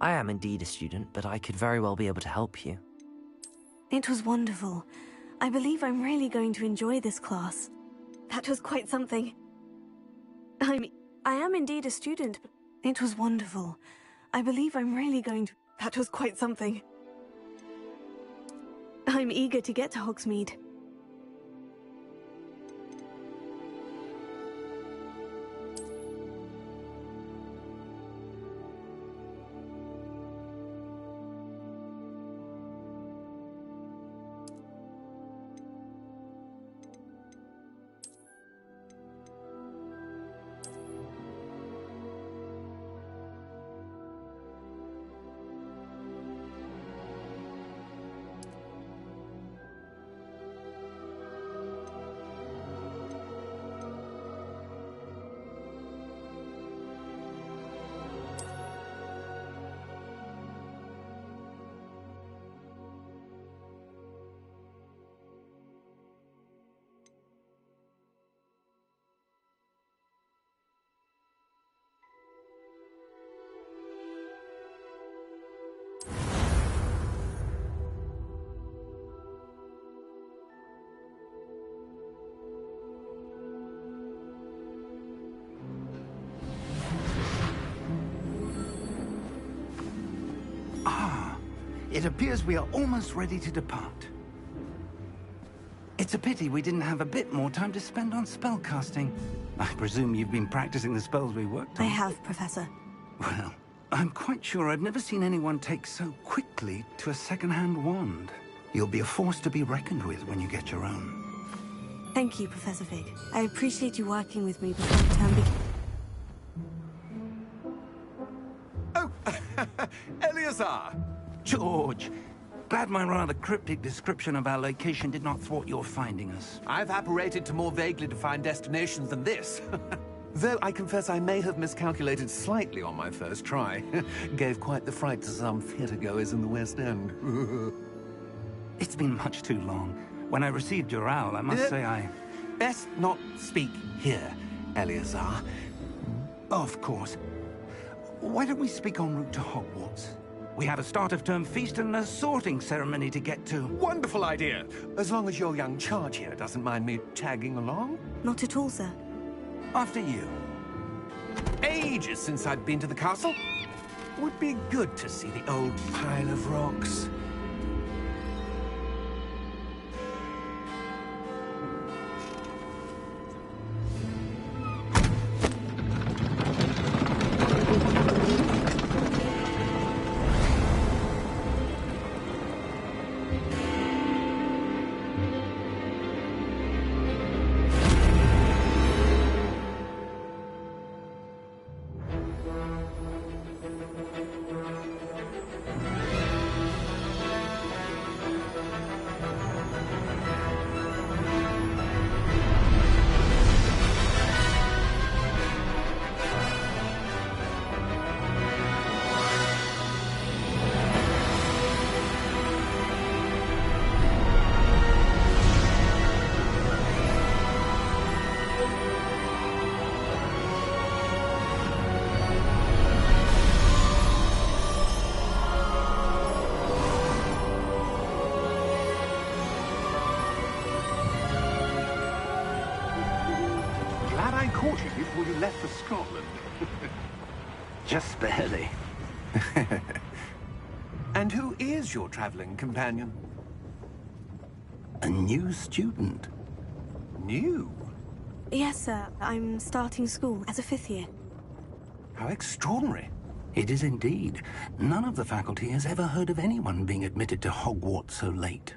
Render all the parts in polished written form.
I am indeed a student, but I could very well be able to help you. It was wonderful. I believe I'm really going to enjoy this class. That was quite something. I am indeed a student, but it was wonderful. I believe I'm really going to... That was quite something. I'm eager to get to Hogsmeade. It appears we are almost ready to depart. It's a pity we didn't have a bit more time to spend on spellcasting. I presume you've been practicing the spells we worked on. I have, Professor. Well, I'm quite sure I've never seen anyone take so quickly to a second-hand wand. You'll be a force to be reckoned with when you get your own. Thank you, Professor Fig. I appreciate you working with me before the term begins. Oh, Eleazar! George, glad my rather cryptic description of our location did not thwart your finding us. I've apparated to more vaguely defined destinations than this. Though I confess I may have miscalculated slightly on my first try. Gave quite the fright to some theatre-goers in the West End. It's been much too long. When I received your owl, I must say I... Best not speak here, Eleazar. Of course. Why don't we speak en route to Hogwarts? We have a start-of-term feast and a sorting ceremony to get to. Wonderful idea! As long as your young charge here doesn't mind me tagging along. Not at all, sir. After you. Ages since I'd been to the castle. Would be good to see the old pile of rocks. Before you left for Scotland. Just barely. And who is your traveling companion? A new student. New? Yes, sir. I'm starting school as a 5th year. How extraordinary. It is indeed. None of the faculty has ever heard of anyone being admitted to Hogwarts so late.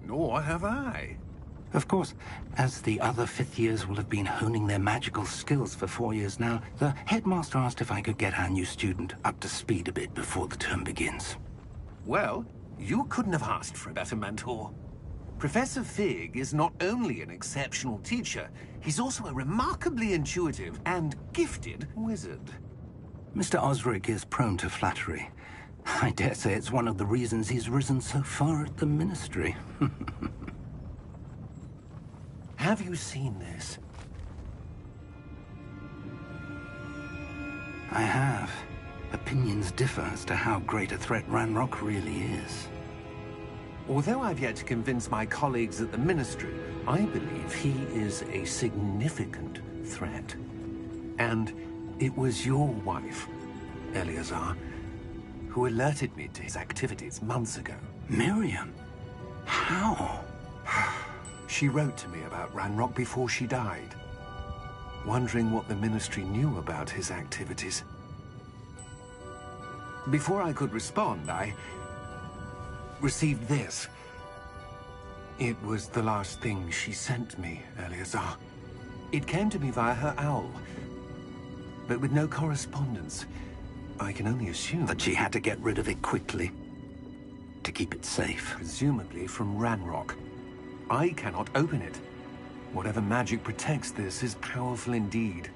Nor have I. Of course, as the other 5th years will have been honing their magical skills for 4 years now, the headmaster asked if I could get our new student up to speed a bit before the term begins. Well, you couldn't have asked for a better mentor. Professor Fig is not only an exceptional teacher, he's also a remarkably intuitive and gifted wizard. Mr. Osric is prone to flattery. I dare say it's one of the reasons he's risen so far at the Ministry. Have you seen this? I have. A opinions differ as to how great a threat Ranrock really is. Although I've yet to convince my colleagues at the Ministry, I believe he is a significant threat. And it was your wife, Eleazar, who alerted me to his activities months ago. Miriam? How? She wrote to me about Ranrock before she died, wondering what the Ministry knew about his activities. Before I could respond, I received this. It was the last thing she sent me, Eleazar. It came to me via her owl, but with no correspondence. I can only assume That she had to get rid of it quickly, to keep it safe. presumably from Ranrock. I cannot open it. Whatever magic protects this is powerful indeed.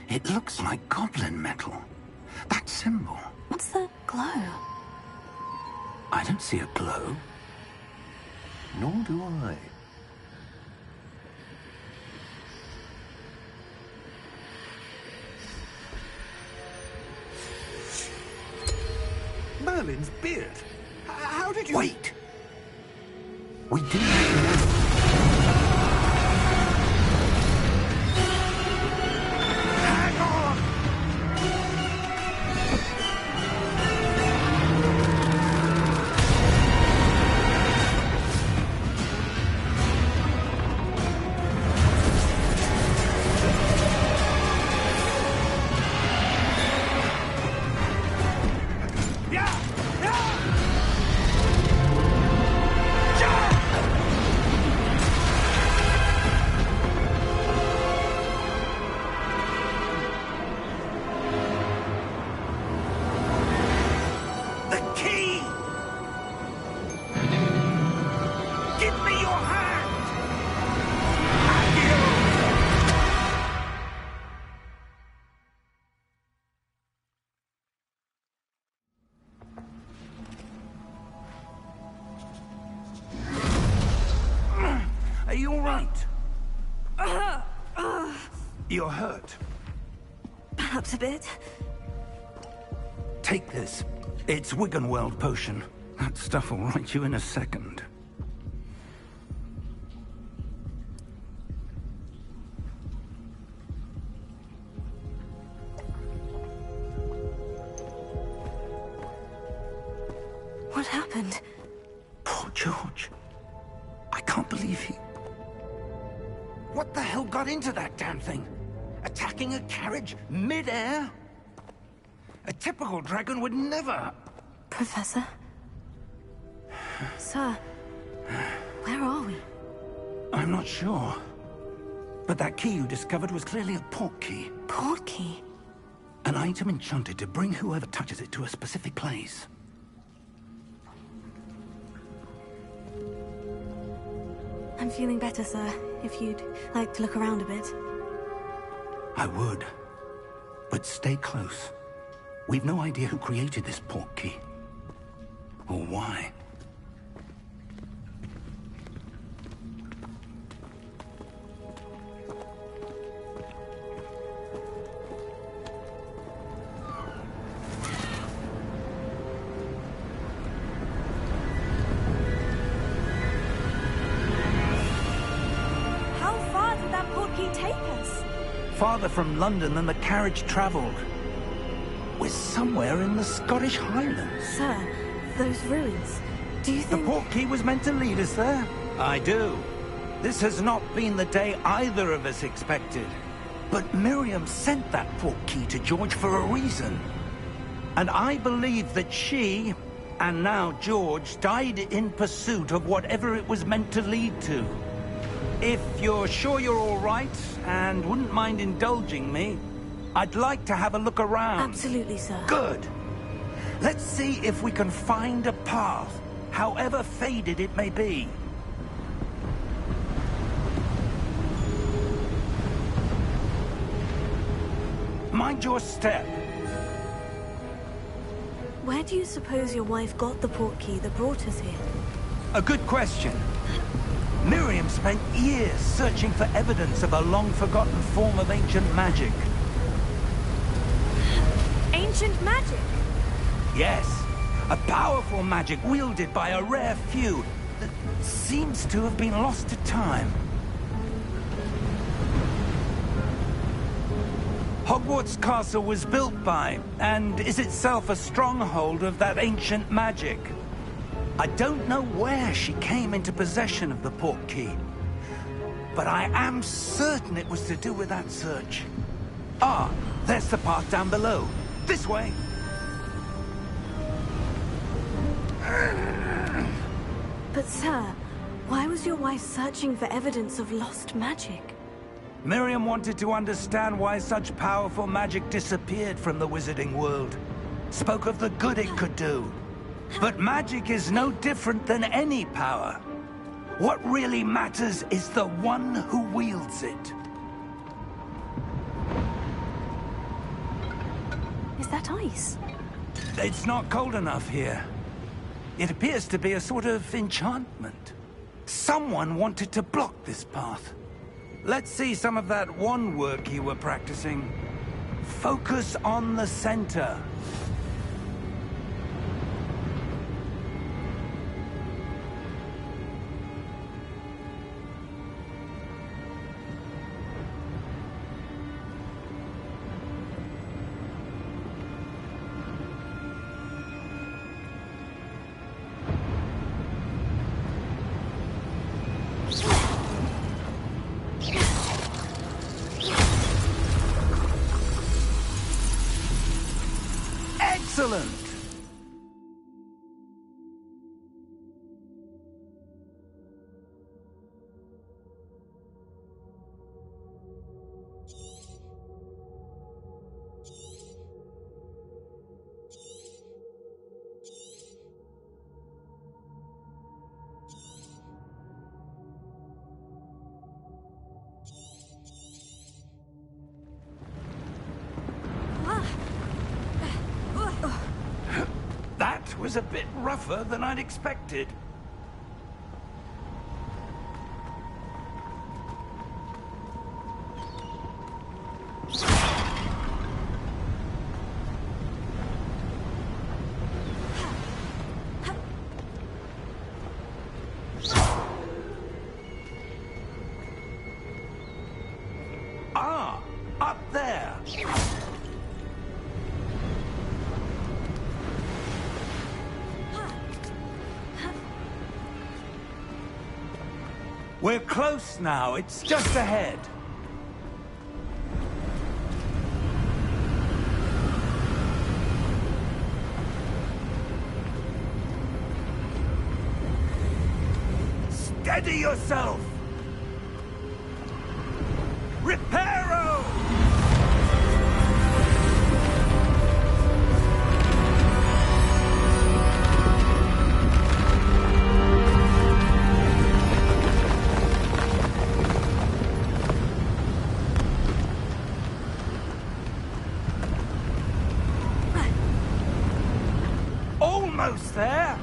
It looks like goblin metal. That symbol. What's the glow? I don't see a glow. Nor do I. Merlin's beard. How did you... Wait! We didn't know. Hang on! Yeah! Yeah! The key! Give me your hand! Are you all right? You're hurt. Perhaps a bit. Take this. It's Wiggenweld potion. That stuff will right you in a second. What happened? Poor George. I can't believe he... What the hell got into that damn thing? Attacking a carriage mid-air? A typical dragon would never... Professor? Sir, where are we? I'm not sure. But that key you discovered was clearly a port key. Port key? An item enchanted to bring whoever touches it to a specific place. I'm feeling better, sir. If you'd like to look around a bit. I would. But stay close. We've no idea who created this port key. Or why. How far did that port key take us? Farther from London than the carriage traveled. We're somewhere in the Scottish Highlands. Sir, those ruins. Do you The think... port key was meant to lead us there? I do. This has not been the day either of us expected. But Miriam sent that port key to George for a reason. And I believe that she, and now George, died in pursuit of whatever it was meant to lead to. If you're sure you're all right, and wouldn't mind indulging me, I'd like to have a look around. Absolutely, sir. Good. Let's see if we can find a path, however faded it may be. Mind your step. Where do you suppose your wife got the port key that brought us here? A good question. Miriam spent years searching for evidence of a long-forgotten form of ancient magic. Ancient magic? Yes, a powerful magic wielded by a rare few that seems to have been lost to time. Hogwarts Castle was built by, and is itself a stronghold of that ancient magic. I don't know where she came into possession of the portkey, but I am certain it was to do with that search. Ah, there's the path down below. This way. But sir, why was your wife searching for evidence of lost magic? Miriam wanted to understand why such powerful magic disappeared from the wizarding world. Spoke of the good it could do. But magic is no different than any power. What really matters is the one who wields it. Is that ice? It's not cold enough here. It appears to be a sort of enchantment. Someone wanted to block this path. Let's see some of that wand work you were practicing. Focus on the center. Excellent! That was a bit rougher than I'd expected. Ah, up there. We're close now. It's just ahead. Steady yourself! Reparo! Almost there.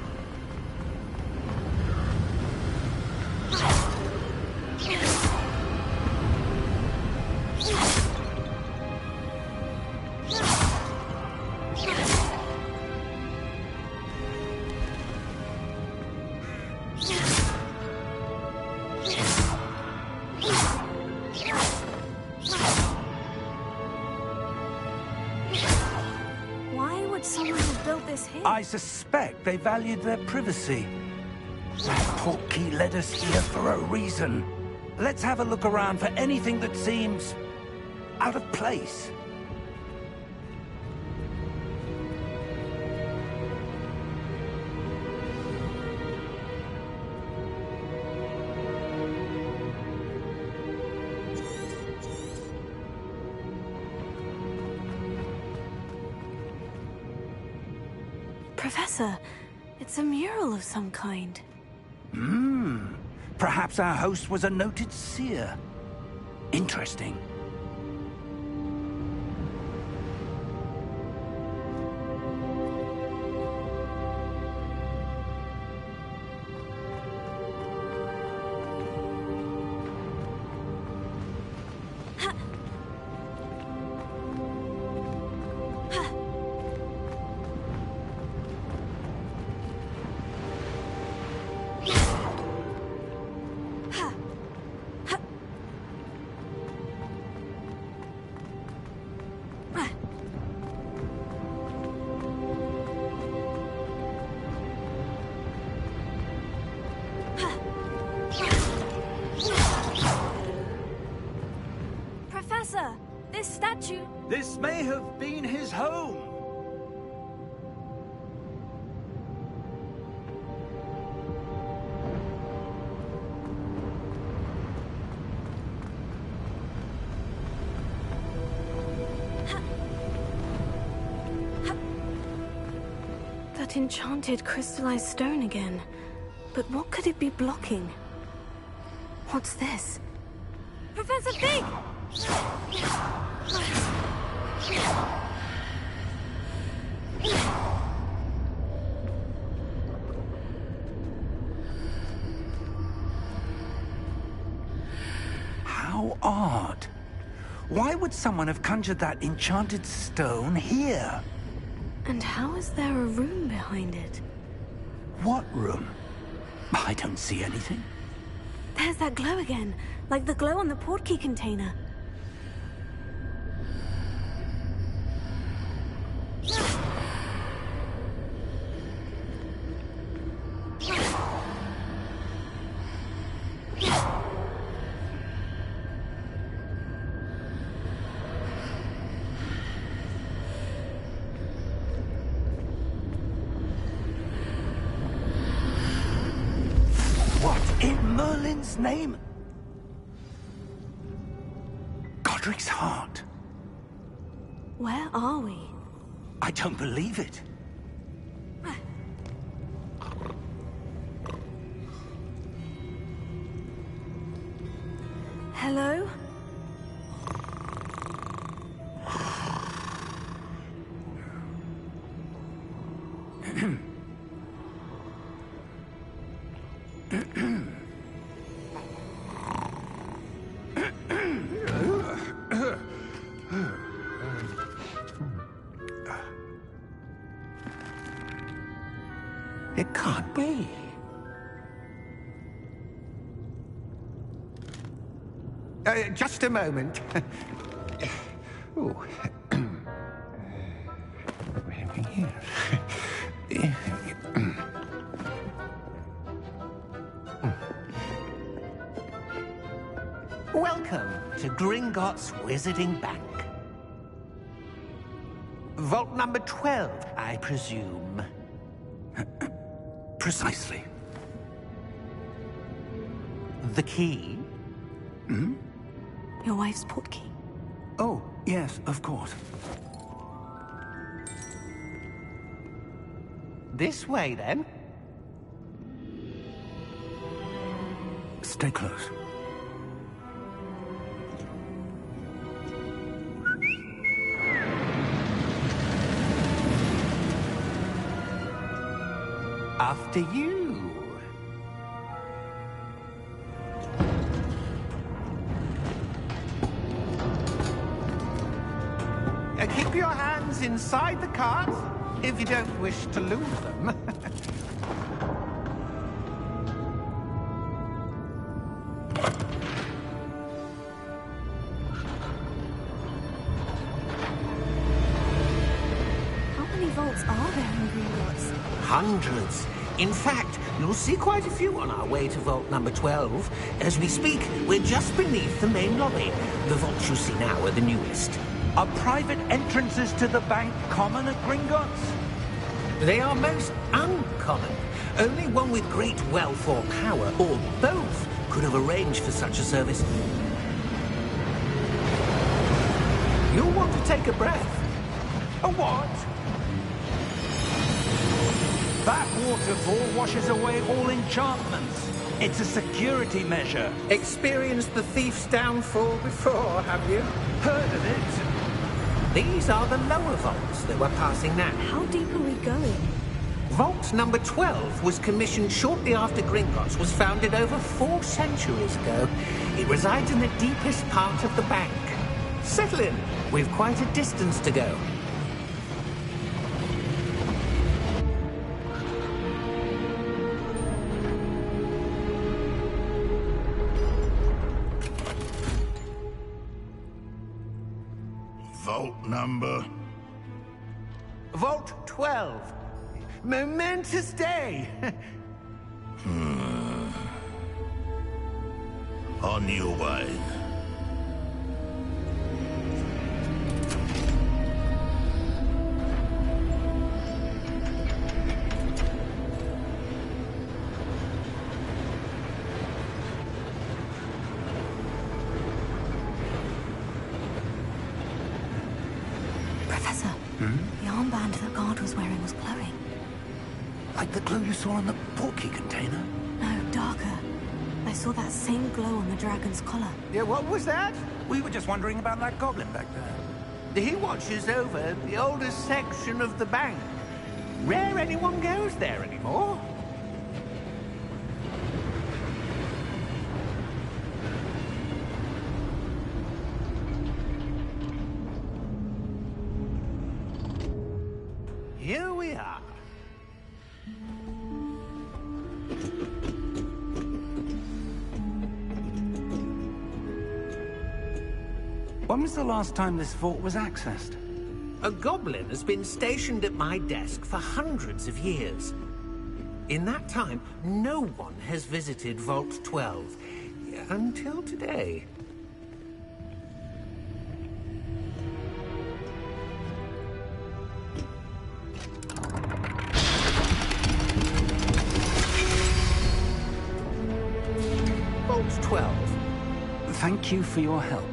Why would someone have built this here? I suspect they valued their privacy. That portkey led us here for a reason. Let's have a look around for anything that seems out of place. Professor, it's a mural of some kind. Perhaps our host was a noted seer. Interesting. that enchanted crystallized stone again. But what could it be blocking? What's this? Professor Fig! How odd. Why would someone have conjured that enchanted stone here? And how is there a room behind it? What room? I don't see anything. There's that glow again, like the glow on the portkey container. Merlin's name? Godric's heart. Where are we? I don't believe it. Hello? It can't be. Just a moment. Oh. Welcome to Gringotts Wizarding Bank. Vault number 12, I presume. Precisely. The key? Hmm? Your wife's portkey. Oh, yes, of course. This way, then. Stay close. After you. Keep your hands inside the cart if you don't wish to lose them. How many vaults are there in Gringotts? Hundreds. In fact, you'll see quite a few on our way to vault number 12. As we speak, we're just beneath the main lobby. The vaults you see now are the newest. Are private entrances to the bank common at Gringotts? They are most uncommon. Only one with great wealth or power, or both, could have arranged for such a service. You'll want to take a breath. A what? That waterfall washes away all enchantments. It's a security measure. Experienced the thief's downfall before, have you? Heard of it? These are the lower vaults that we're passing now. How deep are we going? Vault number 12 was commissioned shortly after Gringotts was founded over 4 centuries ago. It resides in the deepest part of the bank. Settle in. We've quite a distance to go. Vault number? Vault 12. Momentous day. On your way. Professor, the armband that guard was wearing was glowing. Like the glow you saw on the portkey container? No, darker. I saw that same glow on the dragon's collar. Yeah, what was that? We were just wondering about that goblin back there. He watches over the oldest section of the bank. Rare anyone goes there anymore. Here we are. When was the last time this vault was accessed? A goblin has been stationed at my desk for hundreds of years. In that time, no one has visited Vault 12. Until today. Vault 12. Thank you for your help.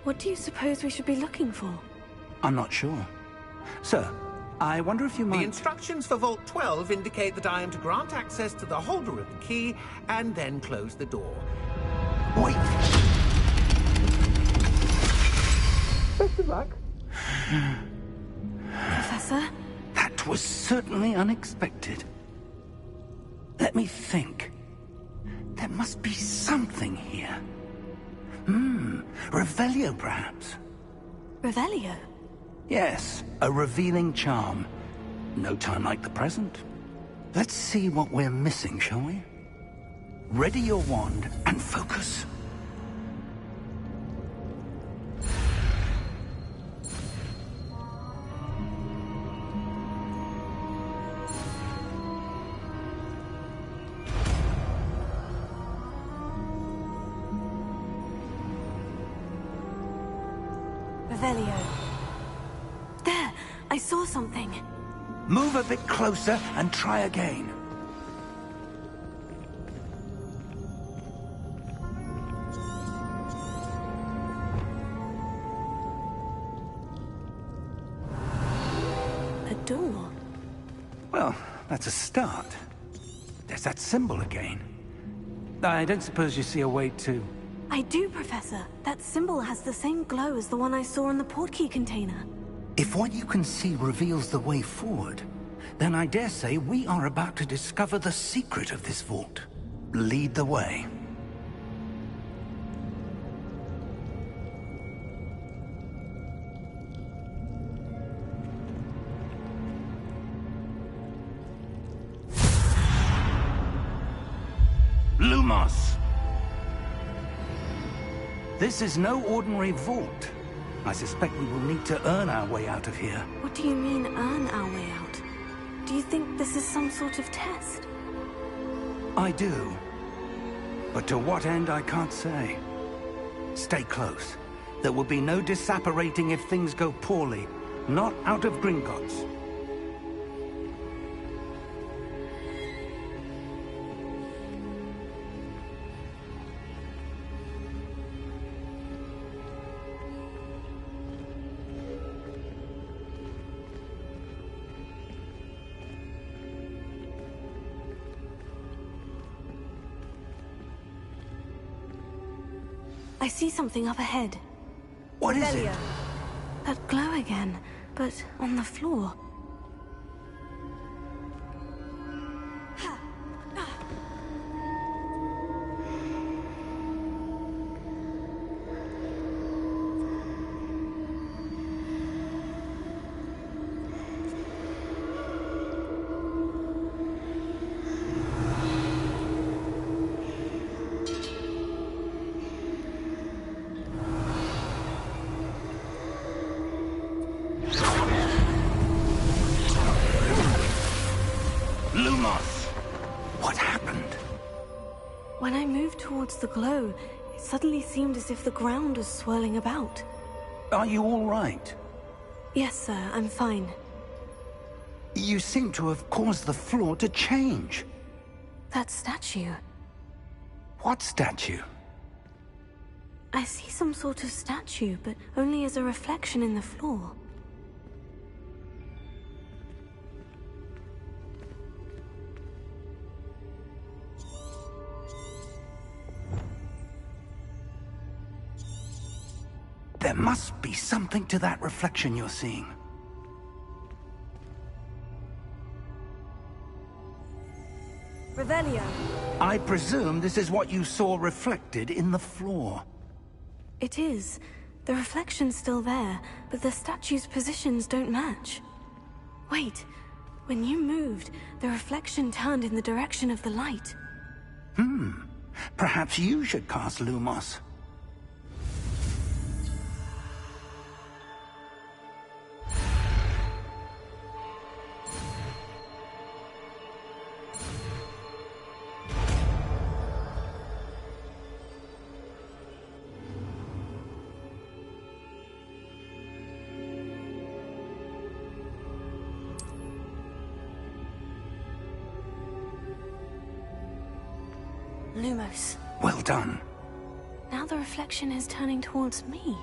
What do you suppose we should be looking for? I'm not sure. Sir, I wonder if you might... The instructions for Vault 12 indicate that I am to grant access to the holder of the key and then close the door. Wait! Best of luck. Professor? That was certainly unexpected. Let me think. There must be something here. Revelio, perhaps? Revelio? Yes, a revealing charm. No time like the present. Let's see what we're missing, shall we? Ready your wand and focus. Revelio. There! I saw something. Move a bit closer and try again. A door. Well, that's a start. There's that symbol again. I don't suppose you see a way to... I do, Professor. That symbol has the same glow as the one I saw in the portkey container. If what you can see reveals the way forward, then I dare say we are about to discover the secret of this vault. Lead the way. Lumos! This is no ordinary vault. I suspect we will need to earn our way out of here. What do you mean, earn our way out? Do you think this is some sort of test? I do. But to what end, I can't say. Stay close. There will be no disapparating if things go poorly. Not out of Gringotts. I see something up ahead. What is it? That glow again, but on the floor. Lumos! What happened? When I moved towards the glow, it suddenly seemed as if the ground was swirling about. Are you all right? Yes, sir, I'm fine. You seem to have caused the floor to change. That statue. What statue? I see some sort of statue, but only as a reflection in the floor. There must be something to that reflection you're seeing. Revelio. I presume this is what you saw reflected in the floor. It is. The reflection's still there, but the statue's positions don't match. Wait, when you moved, the reflection turned in the direction of the light. Perhaps you should cast Lumos. Lumos. Well done. Now the reflection is turning towards me.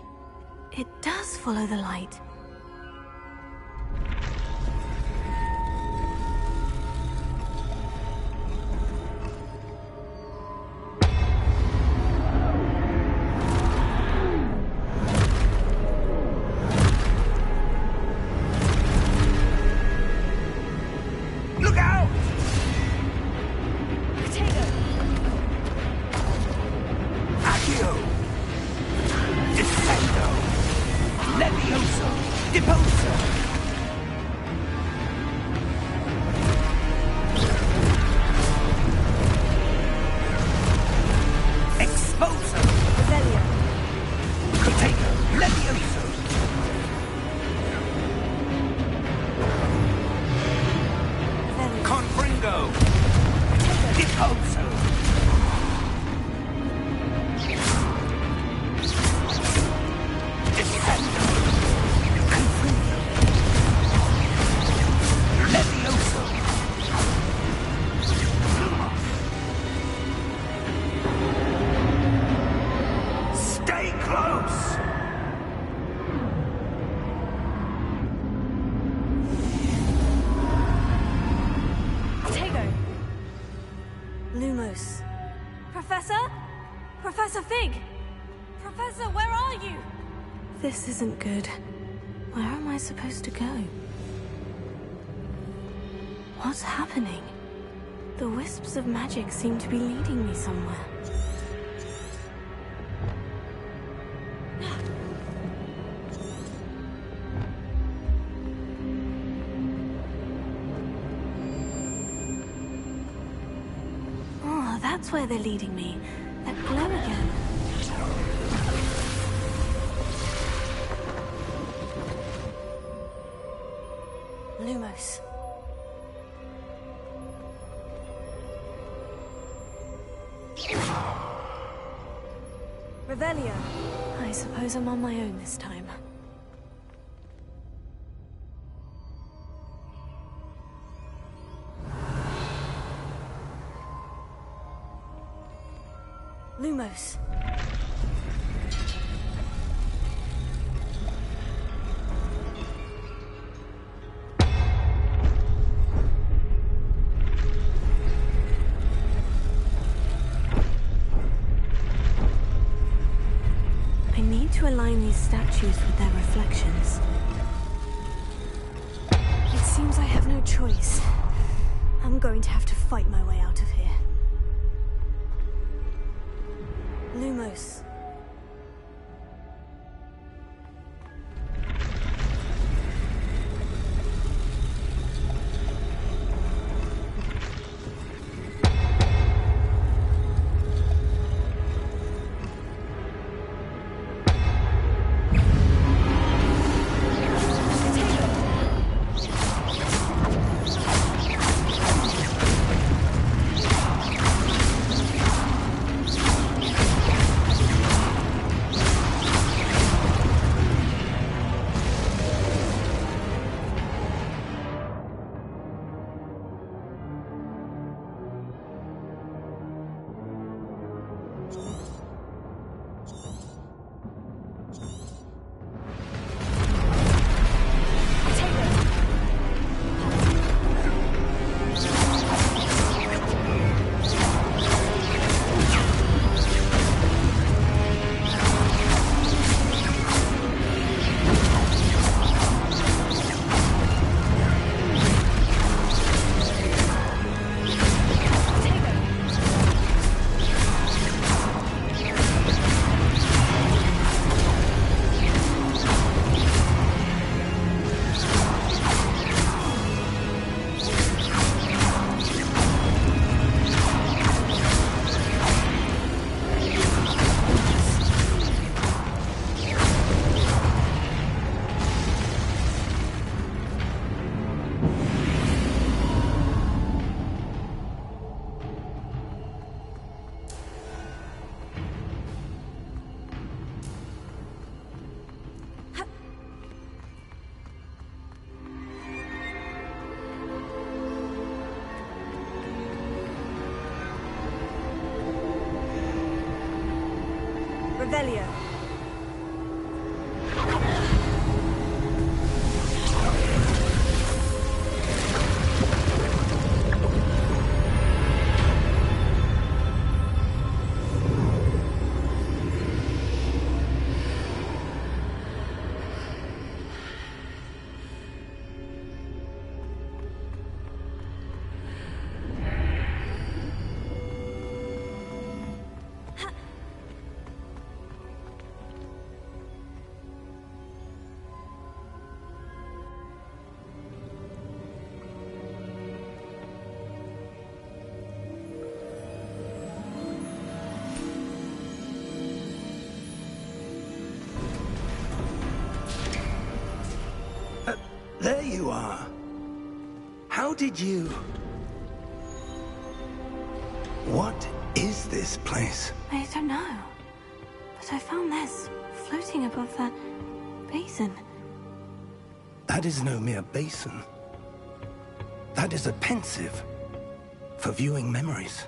It does follow the light. Look out! Accio! Descendo! Levioso! Deposo! Exposo! Revelio. Cotego! Levioso! Revelio. Confringo! Deposo! Descendo! Confringo! Levioso! Lumos! Stay close! Tego. Lumos. Professor? Professor Fig! Professor, where are you? This isn't good. Where am I supposed to go? What's happening? The wisps of magic seem to be leading me somewhere. Oh, that's where they're leading me. That glow again. Lumos. Revelio. I suppose I'm on my own this time. Lumos. I need to align these statues with their reflections. It seems I have no choice. I'm going to have to fight my way out of here. Lumos. Revelio. There you are. How did you... What is this place? I don't know. But I found this floating above that basin. That is no mere basin. That is a pensive for viewing memories.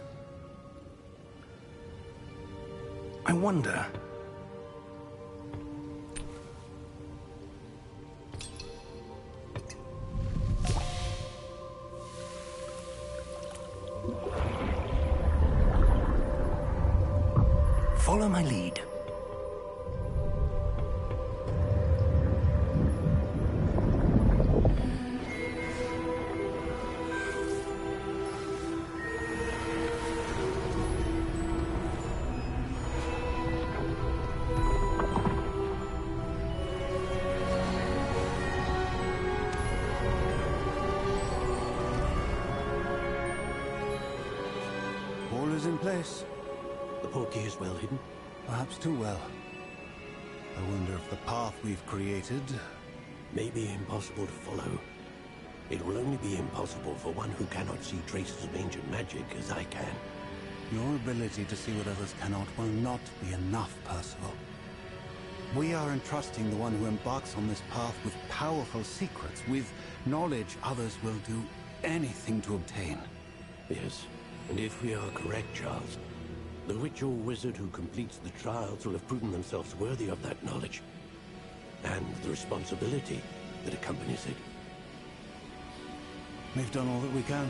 I wonder... Follow my lead. All is in place. The portkey is well hidden. Perhaps too well. I wonder if the path we've created... May be impossible to follow. It will only be impossible for one who cannot see traces of ancient magic as I can. Your ability to see what others cannot will not be enough, Percival. We are entrusting the one who embarks on this path with powerful secrets, with knowledge others will do anything to obtain. Yes, and if we are correct, Charles, the witch or wizard who completes the trials will have proven themselves worthy of that knowledge, and the responsibility that accompanies it. We've done all that we can.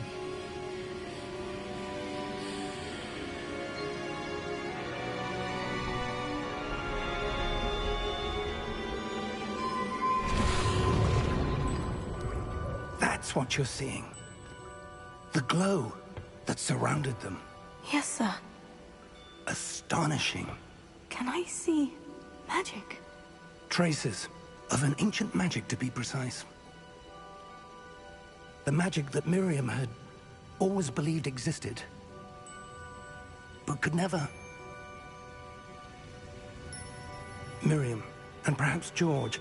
That's what you're seeing. The glow that surrounded them. Yes, sir. Astonishing. Can I see magic? Traces of an ancient magic, to be precise. The magic that Miriam had always believed existed, but could never. Miriam, and perhaps George,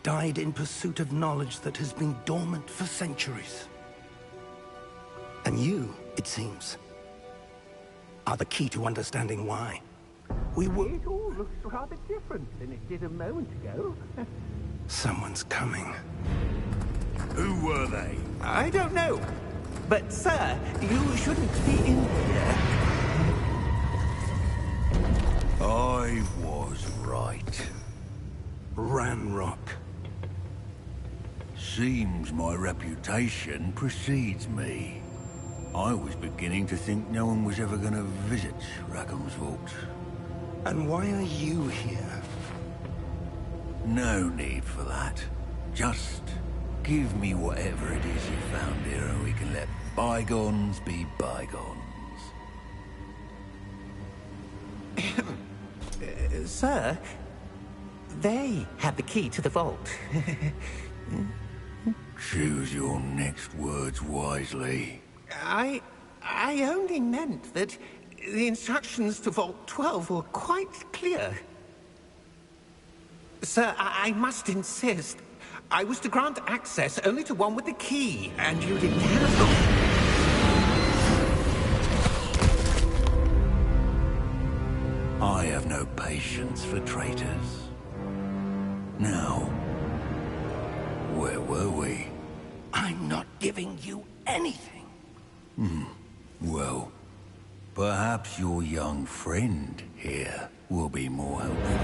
died in pursuit of knowledge that has been dormant for centuries. And you, it seems, are the key to understanding why. We were... It all looks rather different than it did a moment ago. Someone's coming. Who were they? I don't know. But, sir, you shouldn't be in here. I was right. Ranrock. Seems my reputation precedes me. I was beginning to think no one was ever going to visit Rackham's vault. And why are you here? No need for that. Just give me whatever it is you found here and we can let bygones be bygones. Sir, they had the key to the vault. Choose your next words wisely. I only meant that the instructions to Vault 12 were quite clear. Sir, I must insist. I was to grant access only to one with the key, and you didn't have... I have no patience for traitors. Now, where were we? I'm not giving you anything. Well, Perhaps your young friend here will be more helpful.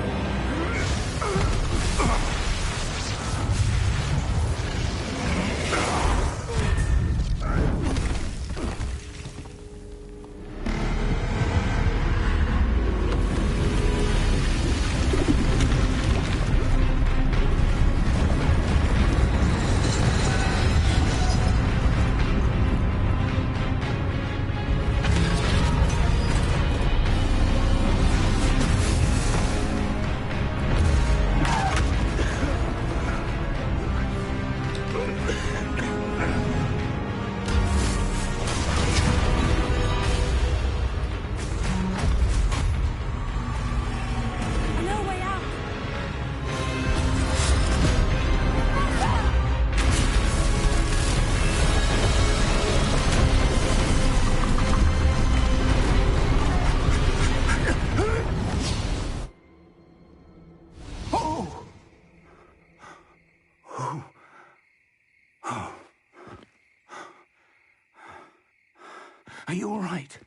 Are you all right?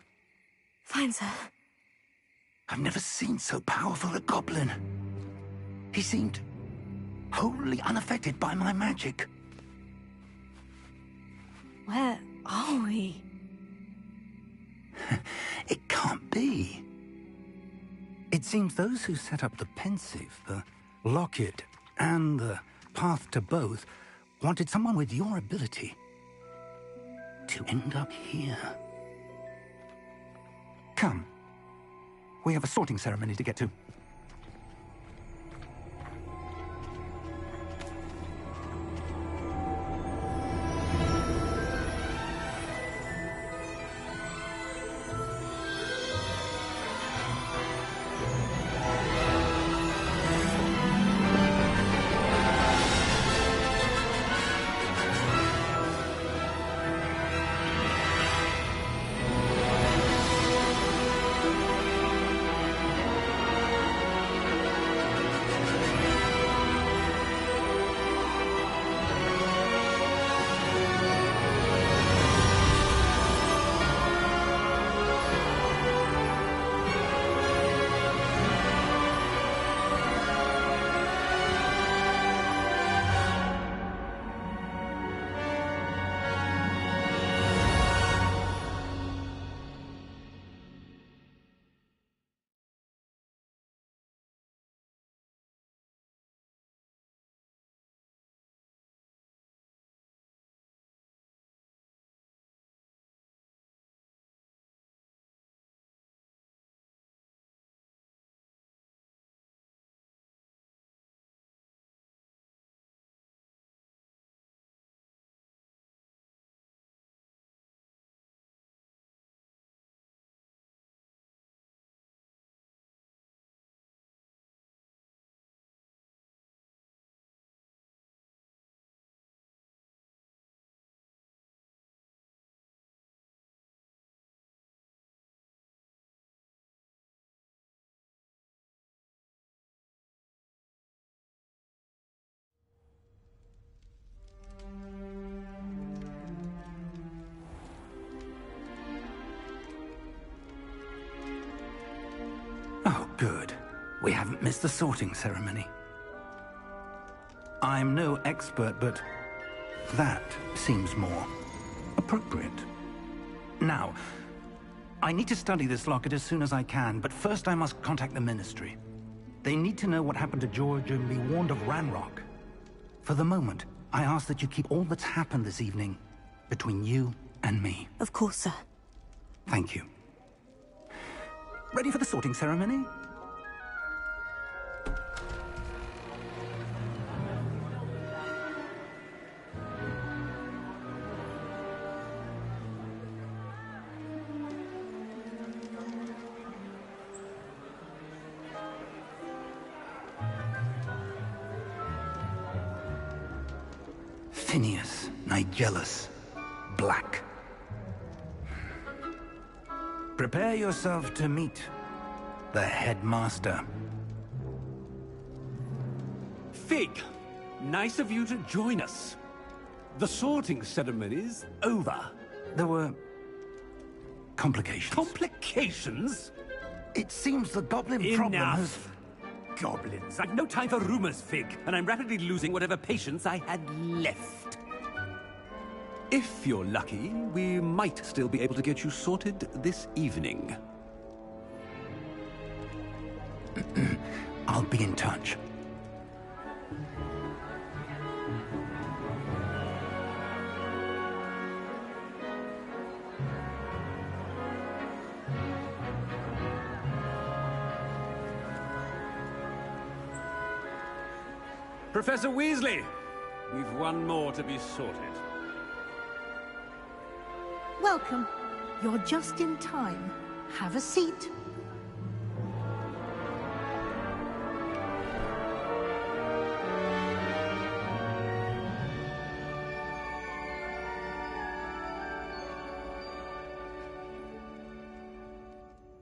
Fine, sir. I've never seen so powerful a goblin. He seemed wholly unaffected by my magic. Where are we? It can't be. It seems those who set up the pensive, the locket, and the path to both wanted someone with your ability to end up here. Come. We have a sorting ceremony to get to. Oh, good. We haven't missed the sorting ceremony. I'm no expert, but that seems more appropriate. Now, I need to study this locket as soon as I can, but first I must contact the Ministry. They need to know what happened to George and be warned of Ranrock. For the moment, I ask that you keep all that's happened this evening between you and me. Of course, sir. Thank you. Ready for the sorting ceremony? Phineas, Nigellus, Black. Prepare yourself to meet the headmaster. Fig, nice of you to join us. The sorting ceremony's over. There were complications. Complications? It seems the goblin problem has... Enough! Goblins. I've no time for rumors, Fig, and I'm rapidly losing whatever patience I had left. If you're lucky, we might still be able to get you sorted this evening. I'll be in touch. Professor Weasley, we've one more to be sorted. Welcome. You're just in time. Have a seat.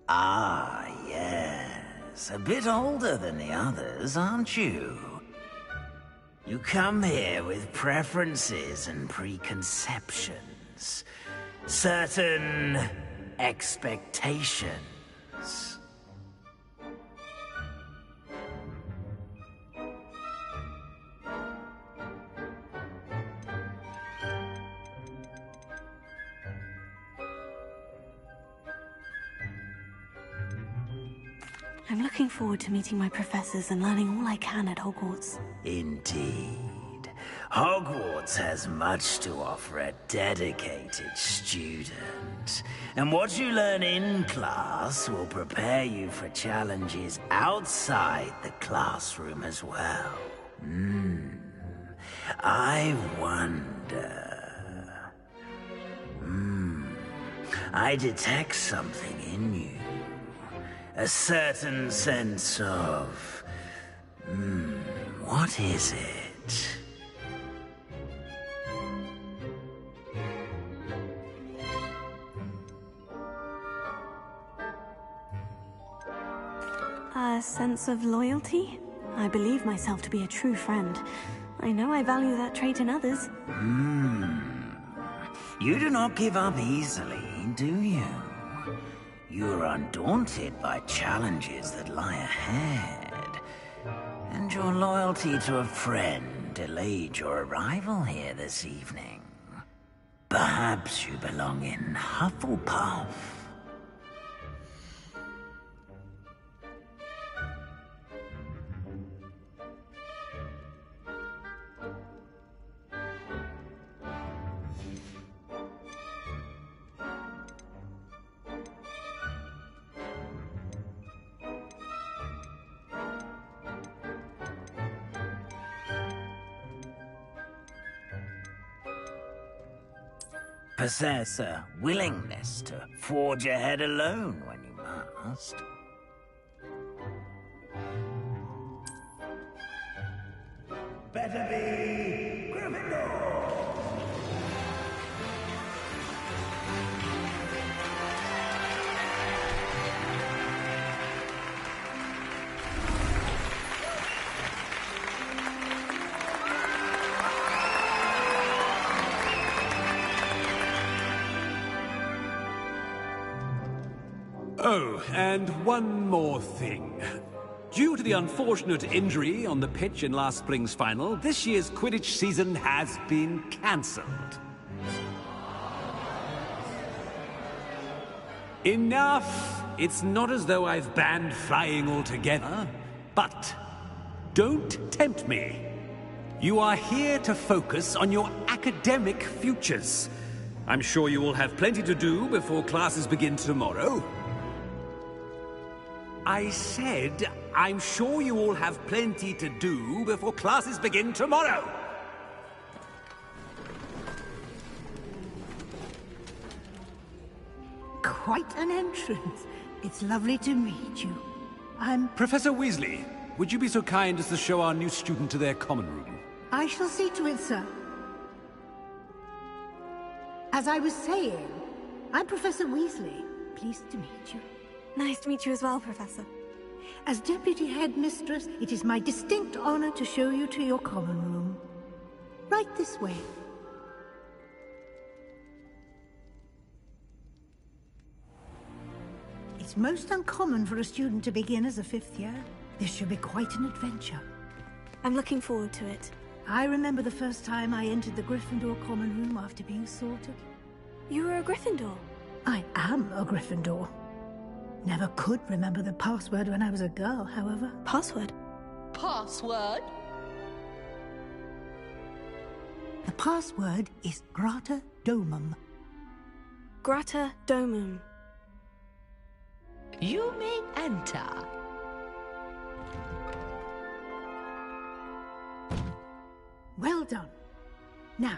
Ah, yes. A bit older than the others, aren't you? You come here with preferences and preconceptions. Certain expectations. I'm looking forward to meeting my professors and learning all I can at Hogwarts. Indeed. Hogwarts has much to offer a dedicated student. And what you learn in class will prepare you for challenges outside the classroom as well. I wonder... I detect something in you. A certain sense of... what is it? A sense of loyalty? I believe myself to be a true friend. I know I value that trait in others. You do not give up easily, do you? You are undaunted by challenges that lie ahead. And your loyalty to a friend delayed your arrival here this evening. Perhaps you belong in Hufflepuff. Possess a willingness to forge ahead alone when you must. Better be Gryffindor! Oh, and one more thing. Due to the unfortunate injury on the pitch in last spring's final, this year's Quidditch season has been cancelled. Enough! It's not as though I've banned flying altogether, but don't tempt me. You are here to focus on your academic futures. I'm sure you will have plenty to do before classes begin tomorrow. I said, I'm sure you all have plenty to do before classes begin tomorrow. Quite an entrance. It's lovely to meet you. I'm... Professor Weasley, would you be so kind as to show our new student to their common room? I shall see to it, sir. As I was saying, I'm Professor Weasley. Pleased to meet you. Nice to meet you as well, Professor. As Deputy Headmistress, it is my distinct honor to show you to your common room. Right this way. It's most uncommon for a student to begin as a 5th year. This should be quite an adventure. I'm looking forward to it. I remember the first time I entered the Gryffindor common room after being sorted. You were a Gryffindor? I am a Gryffindor. Never could remember the password when I was a girl, however. Password? Password? The password is Grata Domum. Grata Domum. You may enter. Well done. Now,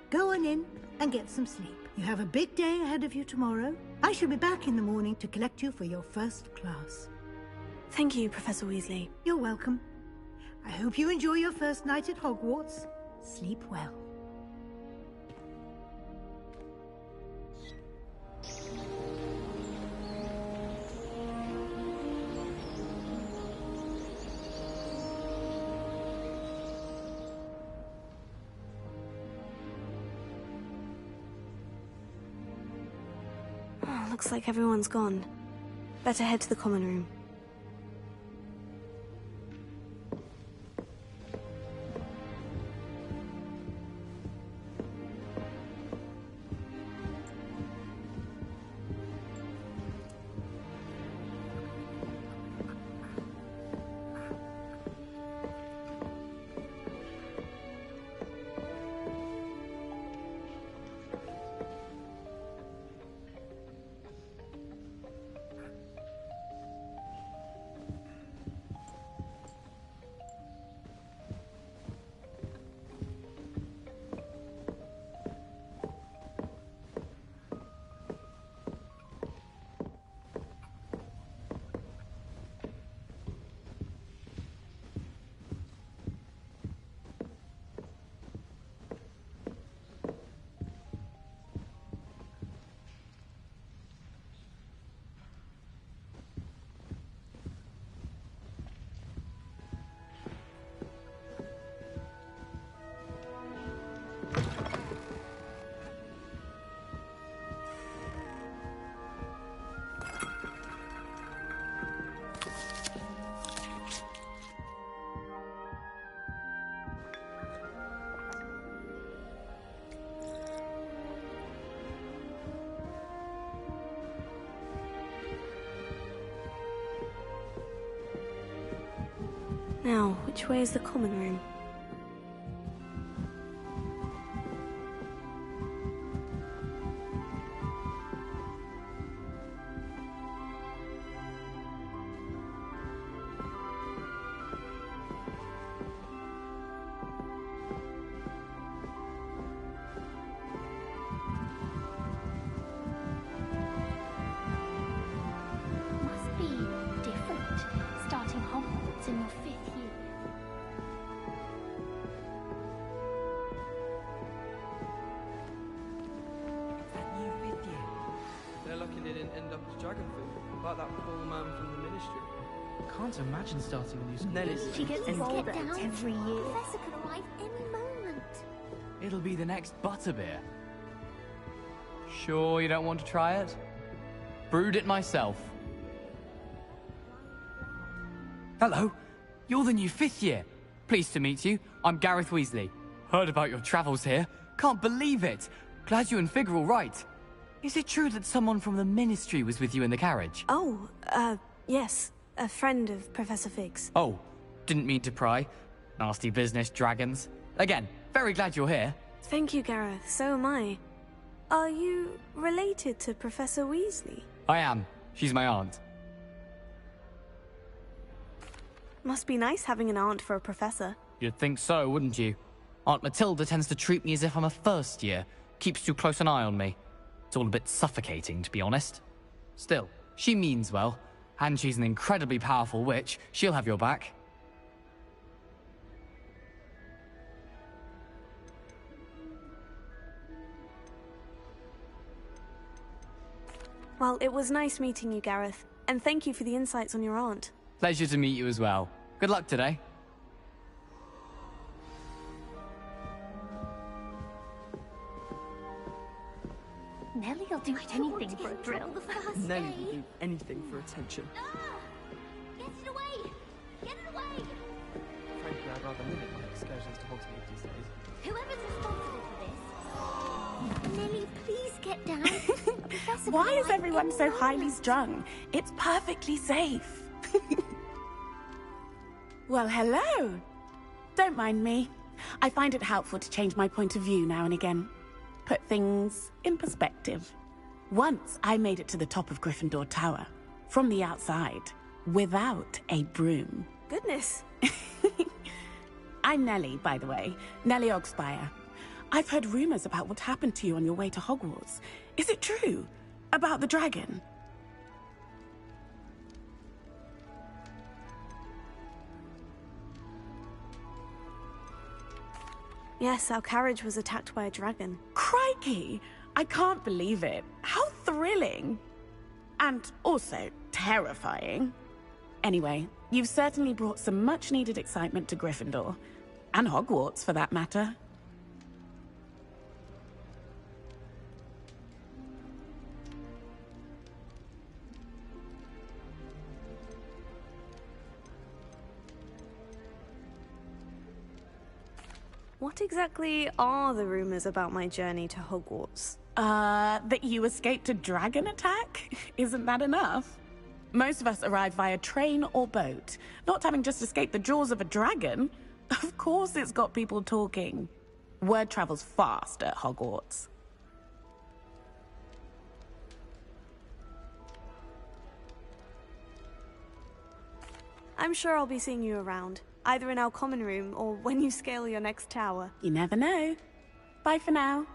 go on in and get some sleep. You have a big day ahead of you tomorrow. I shall be back in the morning to collect you for your first class. Thank you, Professor Weasley. You're welcome. I hope you enjoy your first night at Hogwarts. Sleep well. Looks like everyone's gone. Better head to the common room. Now, which way is the common room? Must be different, starting Hogwarts in your 5th year. They're lucky they didn't end up as dragon food, like that poor man from the ministry. Can't imagine starting a new school. Nelly's She gets rolled down out every year. Professor could arrive any moment. It'll be the next butterbeer. Sure you don't want to try it? Brewed it myself. Hello, you're the new 5th year. Pleased to meet you. I'm Gareth Weasley. Heard about your travels here. Can't believe it. Glad you and Fig are all right. Is it true that someone from the Ministry was with you in the carriage? Oh, yes. A friend of Professor Fig's. Oh, didn't mean to pry. Nasty business, dragons. Again, very glad you're here. Thank you, Gareth. So am I. Are you related to Professor Weasley? I am. She's my aunt. Must be nice having an aunt for a professor. You'd think so, wouldn't you? Aunt Matilda tends to treat me as if I'm a first year. Keeps too close an eye on me. It's all a bit suffocating, to be honest. Still, she means well, and she's an incredibly powerful witch. She'll have your back. Well, it was nice meeting you, Gareth, and thank you for the insights on your aunt. Pleasure to meet you as well. Good luck today. Nellie Nelly'll do anything for a thrill. Nelly will do anything for attention. Get it away! Get it away! Frankly, I'd rather limit my excursions to Hogsmeade these days. Whoever's responsible for this... Nelly, please get down. Professor Why is everyone so highly strung? It's perfectly safe. Well, hello. Don't mind me. I find it helpful to change my point of view now and again. Put things in perspective. Once I made it to the top of Gryffindor Tower, from the outside, without a broom. Goodness. I'm Nelly, by the way. Nelly Ogspire. I've heard rumors about what happened to you on your way to Hogwarts. Is it true? About the dragon? Yes, our carriage was attacked by a dragon. Crikey! I can't believe it. How thrilling! And also terrifying. Anyway, you've certainly brought some much-needed excitement to Gryffindor. And Hogwarts, for that matter. What exactly are the rumors about my journey to Hogwarts? That you escaped a dragon attack? Isn't that enough? Most of us arrive via train or boat, not having just escaped the jaws of a dragon. Of course it's got people talking. Word travels fast at Hogwarts. I'm sure I'll be seeing you around, either in our common room or when you scale your next tower. You never know. Bye for now.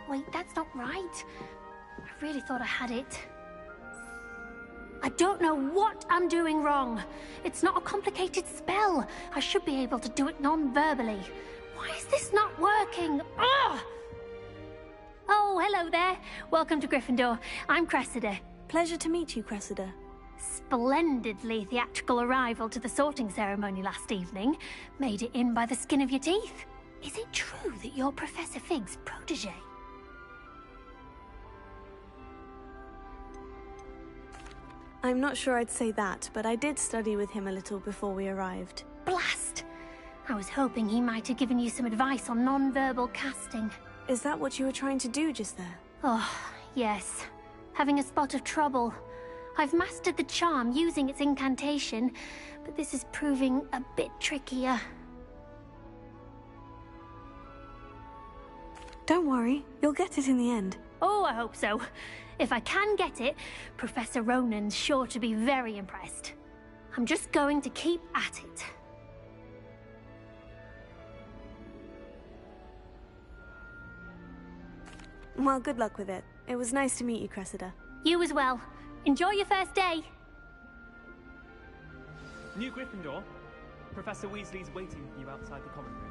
Wait, that's not right. I really thought I had it. I don't know what I'm doing wrong. It's not a complicated spell. I should be able to do it non-verbally. Why is this not working? Ugh! Oh, hello there. Welcome to Gryffindor. I'm Cressida. Pleasure to meet you, Cressida. Splendidly theatrical arrival to the sorting ceremony last evening. Made it in by the skin of your teeth. Is it true that you're Professor Fig's protege? I'm not sure I'd say that, but I did study with him a little before we arrived. Blast! I was hoping he might have given you some advice on non-verbal casting. Is that what you were trying to do just there? Oh, yes. Having a spot of trouble. I've mastered the charm using its incantation, but this is proving a bit trickier. Don't worry, you'll get it in the end. Oh, I hope so. If I can get it, Professor Ronan's sure to be very impressed. I'm just going to keep at it. Well, good luck with it. It was nice to meet you, Cressida. You as well. Enjoy your first day. New Gryffindor. Professor Weasley's waiting for you outside the common room.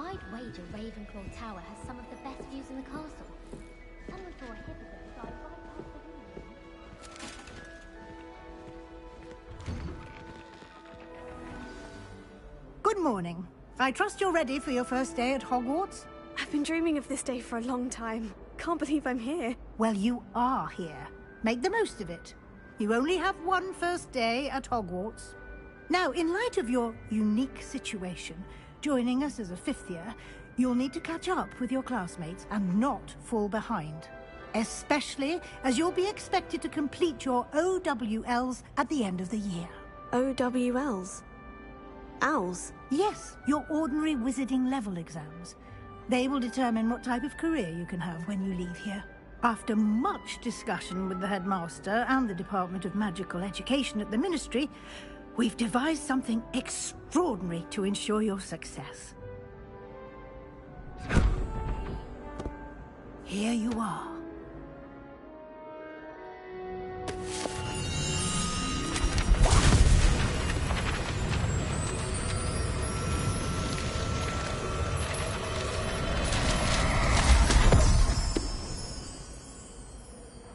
I'd wager Ravenclaw Tower has some of the best views in the castle. Someone saw a hippogriff dive right past the window. Good morning. I trust you're ready for your first day at Hogwarts? I've been dreaming of this day for a long time. Can't believe I'm here. Well, you are here. Make the most of it. You only have one first day at Hogwarts. Now, in light of your unique situation, joining us as a fifth year, you'll need to catch up with your classmates and not fall behind. Especially as you'll be expected to complete your OWLs at the end of the year. OWLs? Owls? Yes, your ordinary wizarding level exams. They will determine what type of career you can have when you leave here. After much discussion with the headmaster and the Department of Magical Education at the Ministry, we've devised something extraordinary to ensure your success. Here you are.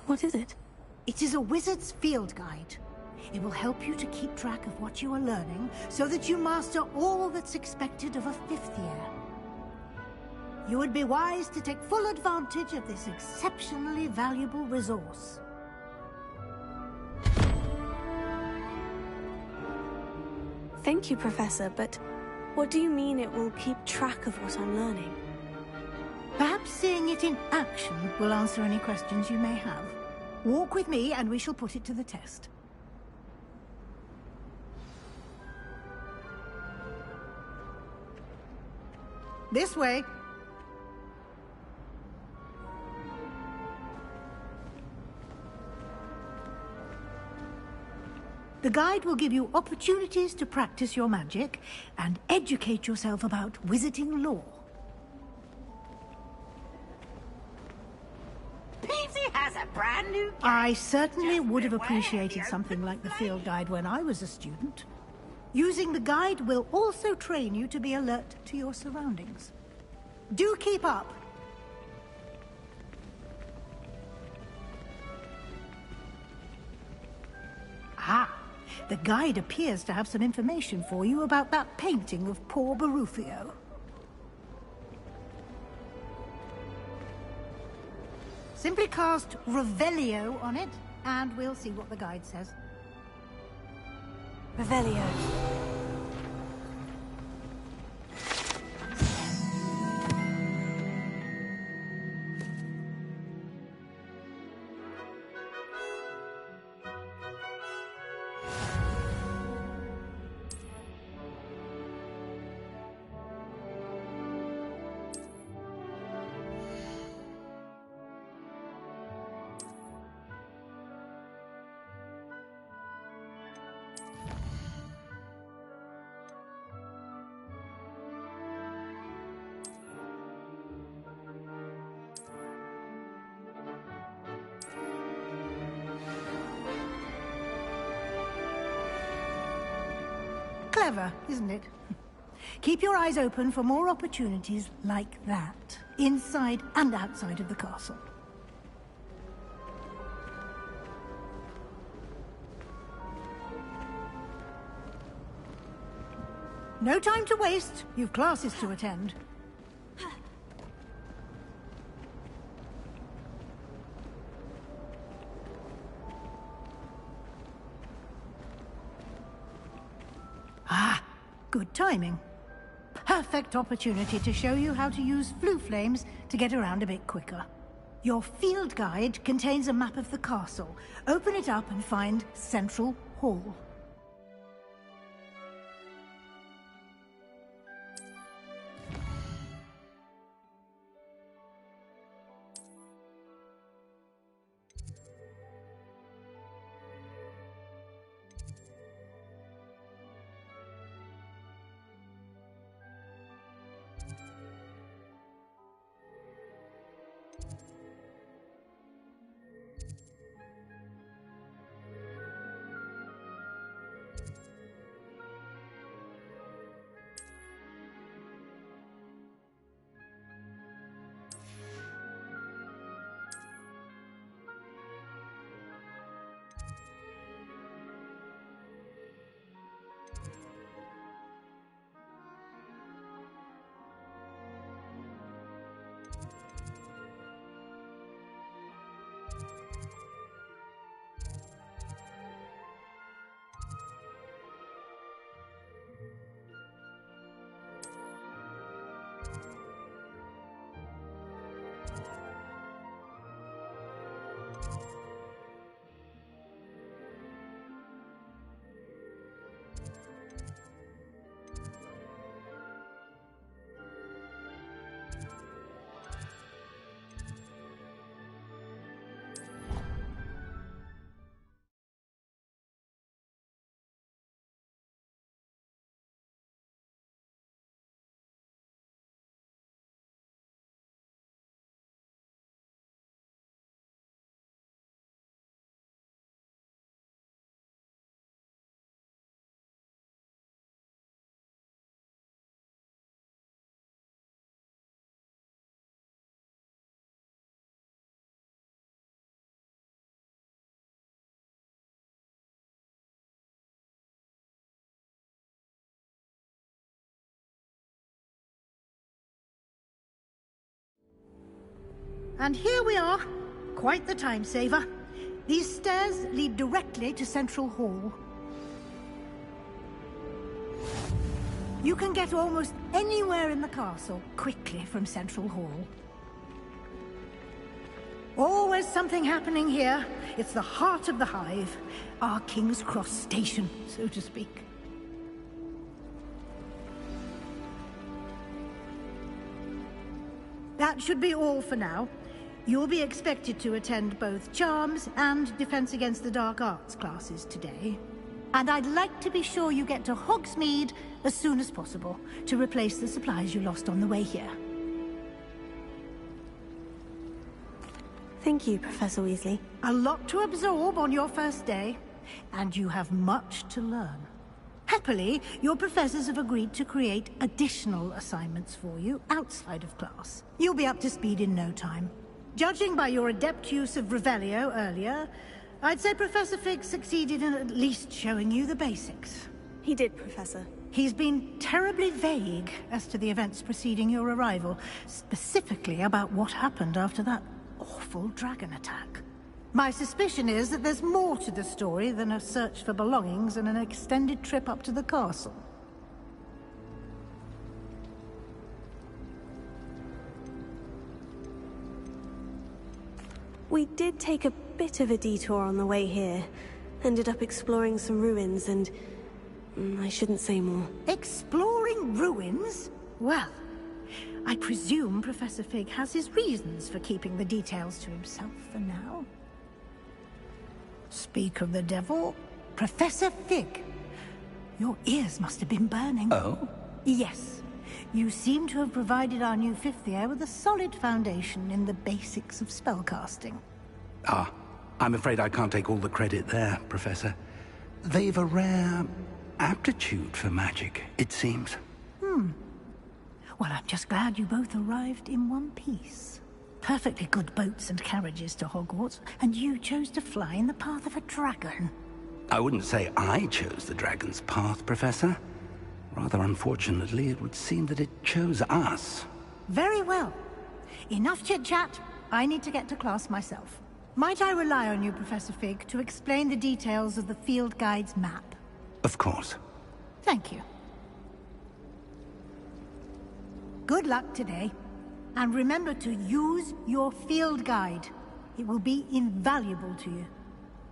What is it? It is a wizard's field guide. It will help you to keep track of what you are learning so that you master all that's expected of a 5th year. You would be wise to take full advantage of this exceptionally valuable resource. Thank you, Professor, but what do you mean it will keep track of what I'm learning? Perhaps seeing it in action will answer any questions you may have. Walk with me and we shall put it to the test. This way. The guide will give you opportunities to practice your magic and educate yourself about wizarding lore. Peavsy has a brand new... I certainly would have appreciated something like the field guide when I was a student. Using the guide will also train you to be alert to your surroundings. Do keep up. Ah, the guide appears to have some information for you about that painting of poor Barufio. Simply cast Revelio on it, and we'll see what the guide says. Revelio. Clever, isn't it? Keep your eyes open for more opportunities like that, inside and outside of the castle. No time to waste. You've classes to attend. Ah, good timing. Perfect opportunity to show you how to use flue flames to get around a bit quicker. Your field guide contains a map of the castle. Open it up and find Central Hall. And here we are. Quite the time saver. These stairs lead directly to Central Hall. You can get almost anywhere in the castle quickly from Central Hall. Always something happening here. It's the heart of the hive. Our King's Cross station, so to speak. That should be all for now. You'll be expected to attend both Charms and Defense Against the Dark Arts classes today. And I'd like to be sure you get to Hogsmeade as soon as possible to replace the supplies you lost on the way here. Thank you, Professor Weasley. A lot to absorb on your first day, and you have much to learn. Happily, your professors have agreed to create additional assignments for you outside of class. You'll be up to speed in no time. Judging by your adept use of Revelio earlier, I'd say Professor Fig succeeded in at least showing you the basics. He did, Professor. He's been terribly vague as to the events preceding your arrival, specifically about what happened after that awful dragon attack. My suspicion is that there's more to the story than a search for belongings and an extended trip up to the castle. We did take a bit of a detour on the way here. Ended up exploring some ruins and... I shouldn't say more. Exploring ruins? Well, I presume Professor Fig has his reasons for keeping the details to himself for now. Speak of the devil, Professor Fig. Your ears must have been burning. Oh? Yes. You seem to have provided our new fifth year with a solid foundation in the basics of spellcasting. Ah, I'm afraid I can't take all the credit there, Professor. They've a rare aptitude for magic, it seems. Well, I'm just glad you both arrived in one piece. Perfectly good boats and carriages to Hogwarts, and you chose to fly in the path of a dragon. I wouldn't say I chose the dragon's path, Professor. Rather unfortunately, it would seem that it chose us. Very well. Enough chit-chat. I need to get to class myself. Might I rely on you, Professor Fig, to explain the details of the field guide's map? Of course. Thank you. Good luck today. And remember to use your field guide. It will be invaluable to you.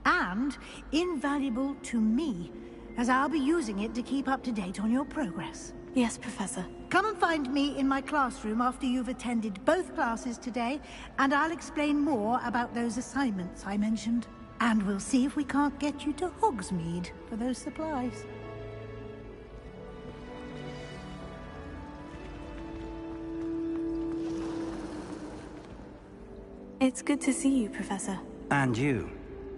And invaluable to me, as I'll be using it to keep up to date on your progress. Yes, Professor. Come and find me in my classroom after you've attended both classes today, and I'll explain more about those assignments I mentioned. And we'll see if we can't get you to Hogsmeade for those supplies. It's good to see you, Professor. And you.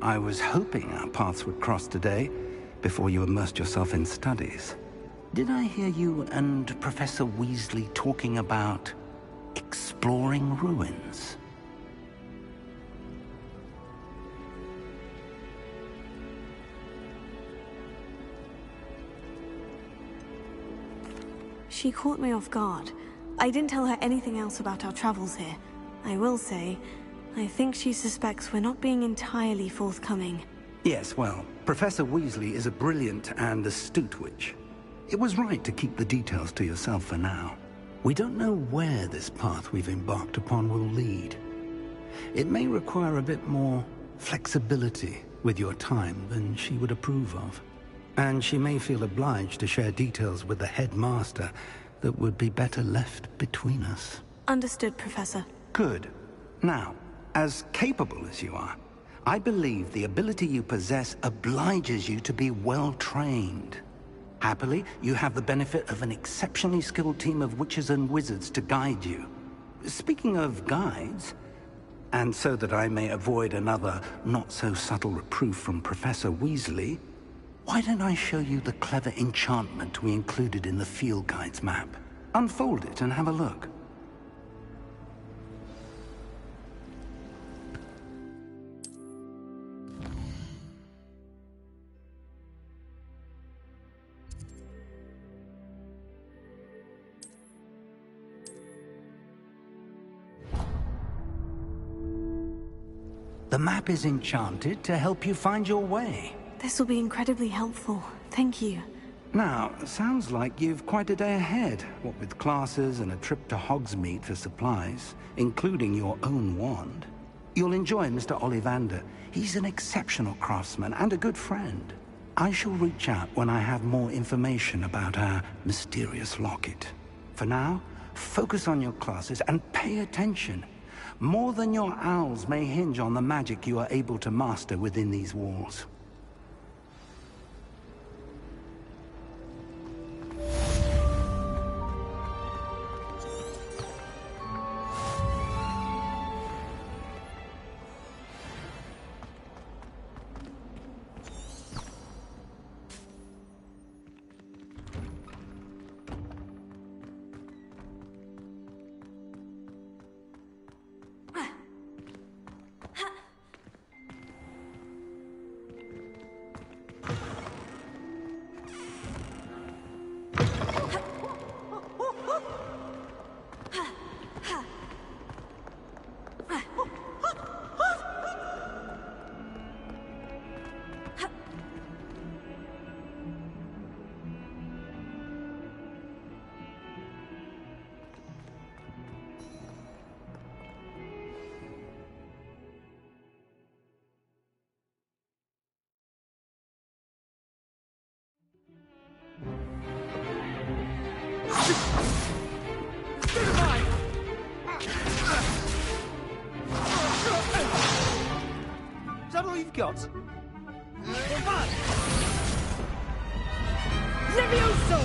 I was hoping our paths would cross today, before you immersed yourself in studies. Did I hear you and Professor Weasley talking about exploring ruins? She caught me off guard. I didn't tell her anything else about our travels here. I will say, I think she suspects we're not being entirely forthcoming. Yes, well, Professor Weasley is a brilliant and astute witch. It was right to keep the details to yourself for now. We don't know where this path we've embarked upon will lead. It may require a bit more flexibility with your time than she would approve of. And she may feel obliged to share details with the headmaster that would be better left between us. Understood, Professor. Good. Now, as capable as you are, I believe the ability you possess obliges you to be well-trained. Happily, you have the benefit of an exceptionally skilled team of witches and wizards to guide you. Speaking of guides, and so that I may avoid another not-so-subtle reproof from Professor Weasley, why don't I show you the clever enchantment we included in the field guide's map? Unfold it and have a look. The map is enchanted to help you find your way. This will be incredibly helpful. Thank you. Now, sounds like you've quite a day ahead, what with classes and a trip to Hogsmeade for supplies, including your own wand. You'll enjoy Mr. Ollivander. He's an exceptional craftsman and a good friend. I shall reach out when I have more information about our mysterious locket. For now, focus on your classes and pay attention. More than your owls may hinge on the magic you are able to master within these walls. Is that all you've got? Levioso!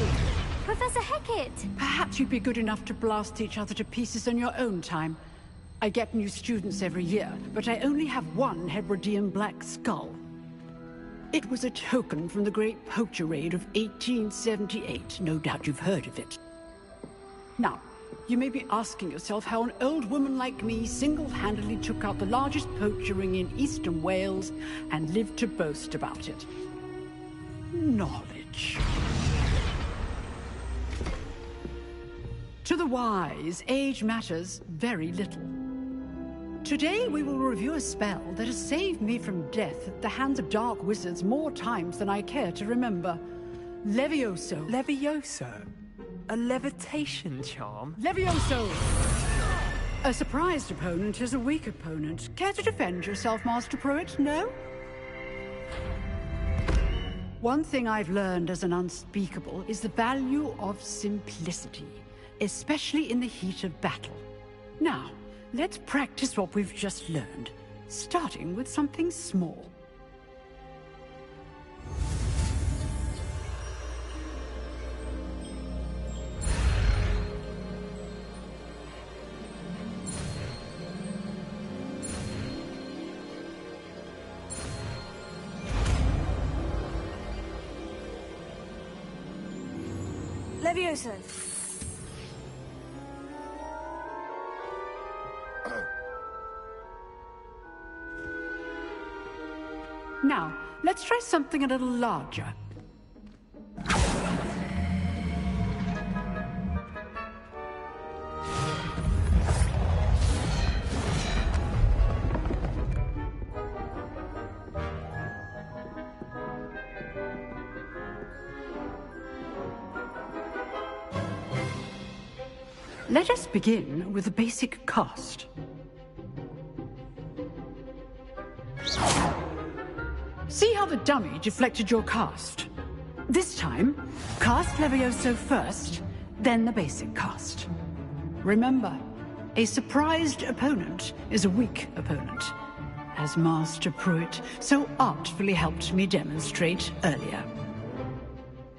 Professor Hecat! Perhaps you'd be good enough to blast each other to pieces on your own time. I get new students every year, but I only have one Hebridean black skull. It was a token from the Great Poacher Raid of 1878. No doubt you've heard of it. Now, you may be asking yourself how an old woman like me single-handedly took out the largest poacher ring in eastern Wales and lived to boast about it. Knowledge. To the wise, age matters very little. Today we will review a spell that has saved me from death at the hands of dark wizards more times than I care to remember. Levioso. Levioso? A levitation charm? Levioso! A surprised opponent is a weak opponent. Care to defend yourself, Master Pruitt? No? One thing I've learned as an unspeakable is the value of simplicity, especially in the heat of battle. Now, let's practice what we've just learned, starting with something small. Levioso. Now, let's try something a little larger. Let us begin with the basic cast. See how the dummy deflected your cast? This time, cast Levioso first, then the basic cast. Remember, a surprised opponent is a weak opponent, as Master Pruitt so artfully helped me demonstrate earlier.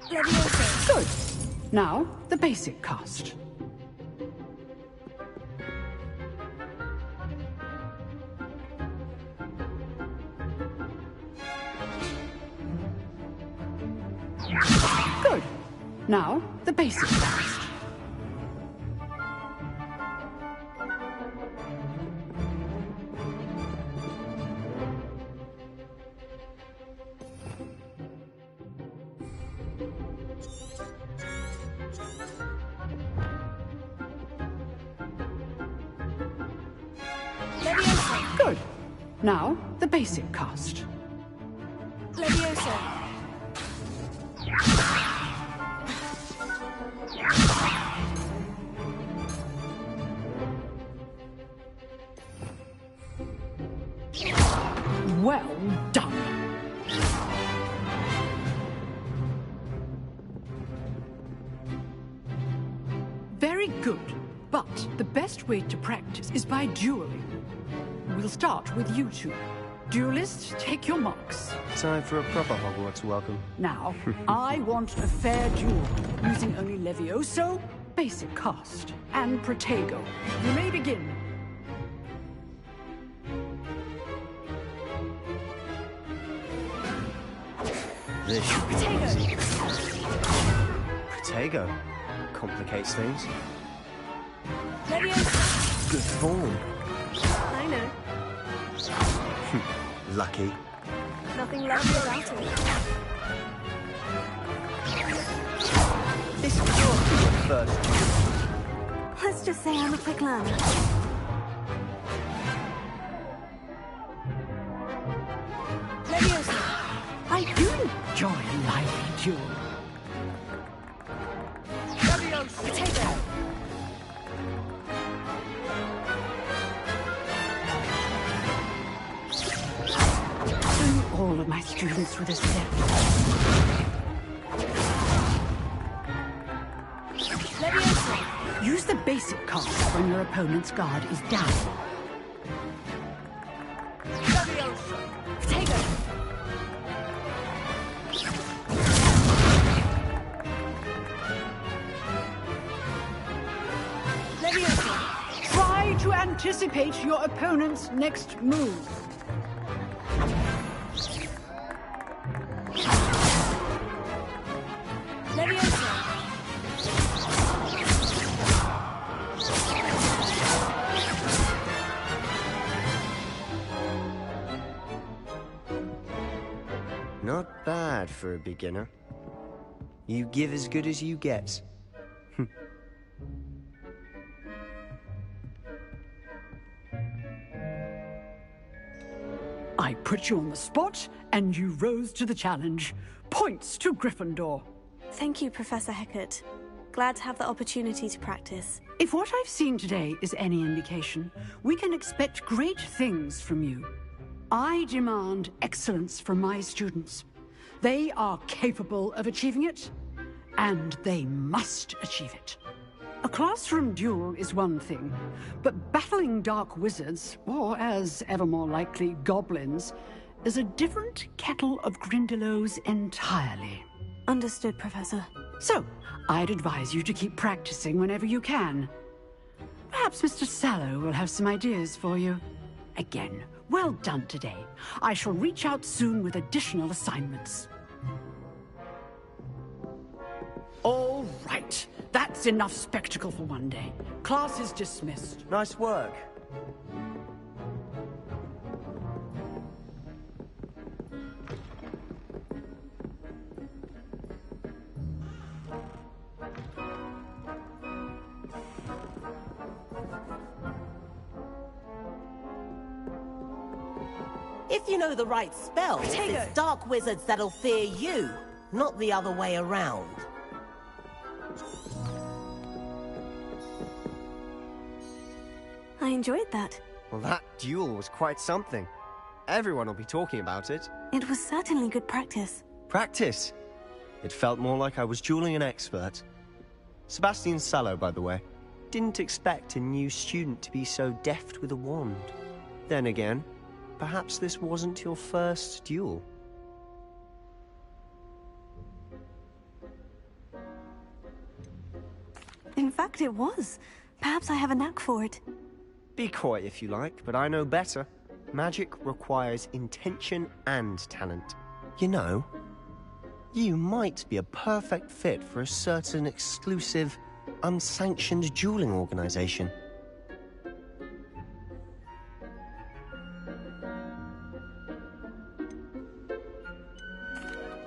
Levioso. Good. Now, the basic cast. Good. Now, the basic cast. Good. Now, the basic cast. Leviosa. Well done. Very good, but the best way to practice is by dueling. We'll start with you two. Duelists, take your marks. Time for a proper Hogwarts welcome. Now, I want a fair duel, using only Levioso, basic cast, and Protego. You may begin. This should be easy. Protego complicates things. Leviosa. Good form. I know. Lucky. Nothing lovely about it. This is your first duel. Let's just say I'm a quick learner. Leviosa. I do enjoy a lively duel. Potato. All of my students with a step. Leviosa. Use the basic cast when your opponent's guard is down. Leviosa. Potato. Leviosa. Try to anticipate your opponent's next move. Not bad for a beginner. You give as good as you get. I put you on the spot, and you rose to the challenge. Points to Gryffindor. Thank you, Professor Hecat. Glad to have the opportunity to practice. If what I've seen today is any indication, we can expect great things from you. I demand excellence from my students. They are capable of achieving it, and they must achieve it. A classroom duel is one thing, but battling dark wizards, or as ever more likely, goblins, is a different kettle of Grindylows entirely. Understood, Professor. So, I'd advise you to keep practicing whenever you can. Perhaps Mr. Sallow will have some ideas for you. Again, well done today. I shall reach out soon with additional assignments. All right. That's enough spectacle for one day. Class is dismissed. Nice work. If you know the right spells, it's dark wizards that'll fear you, not the other way around. I enjoyed that. Well, that duel was quite something. Everyone will be talking about it. It was certainly good practice. Practice? It felt more like I was dueling an expert. Sebastian Sallow, by the way. Didn't expect a new student to be so deft with a wand. Then again, perhaps this wasn't your first duel. In fact, it was. Perhaps I have a knack for it. Be coy if you like, but I know better. Magic requires intention and talent. You know, you might be a perfect fit for a certain exclusive, unsanctioned dueling organization.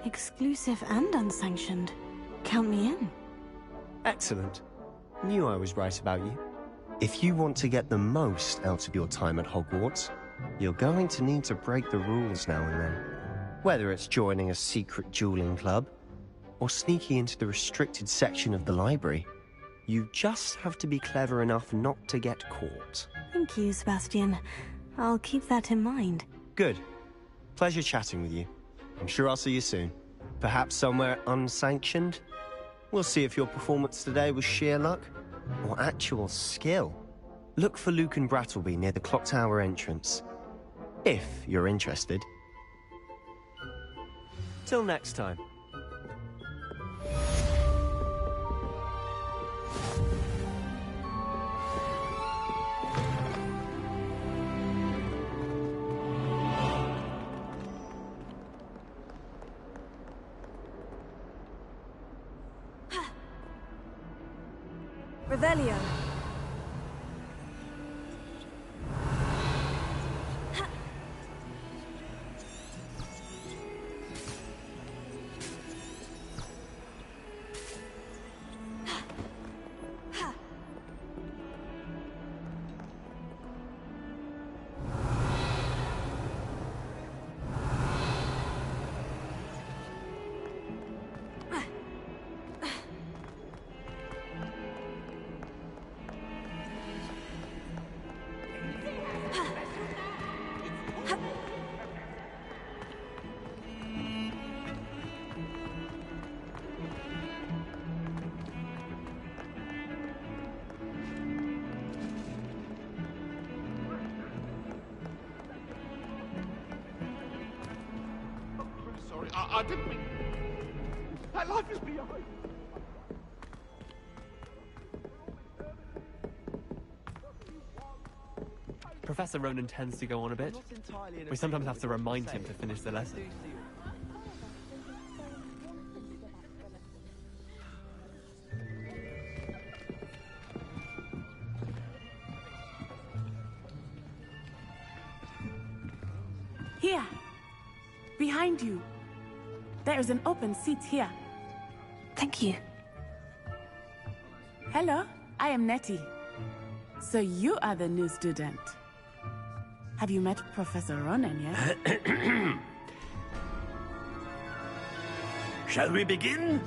Exclusive and unsanctioned. Count me in. Excellent. Knew I was right about you. If you want to get the most out of your time at Hogwarts, You're going to need to break the rules now and then. Whether it's joining a secret dueling club, or sneaking into the restricted section of the library, you just have to be clever enough not to get caught. Thank you, Sebastian. I'll keep that in mind. Good. Pleasure chatting with you. I'm sure I'll see you soon. Perhaps somewhere unsanctioned? We'll see if your performance today was sheer luck or actual skill. Look for Luke and Brattleby near the clock tower entrance. If you're interested. Till next time. Revelio. I didn't mean... That life is behind. Professor Ronan tends to go on a bit. We sometimes have to remind him to finish the lesson. Here. Behind you. There is an open seat here. Thank you. Hello, I am Nettie. So you are the new student. Have you met Professor Ronan yet? Shall we begin?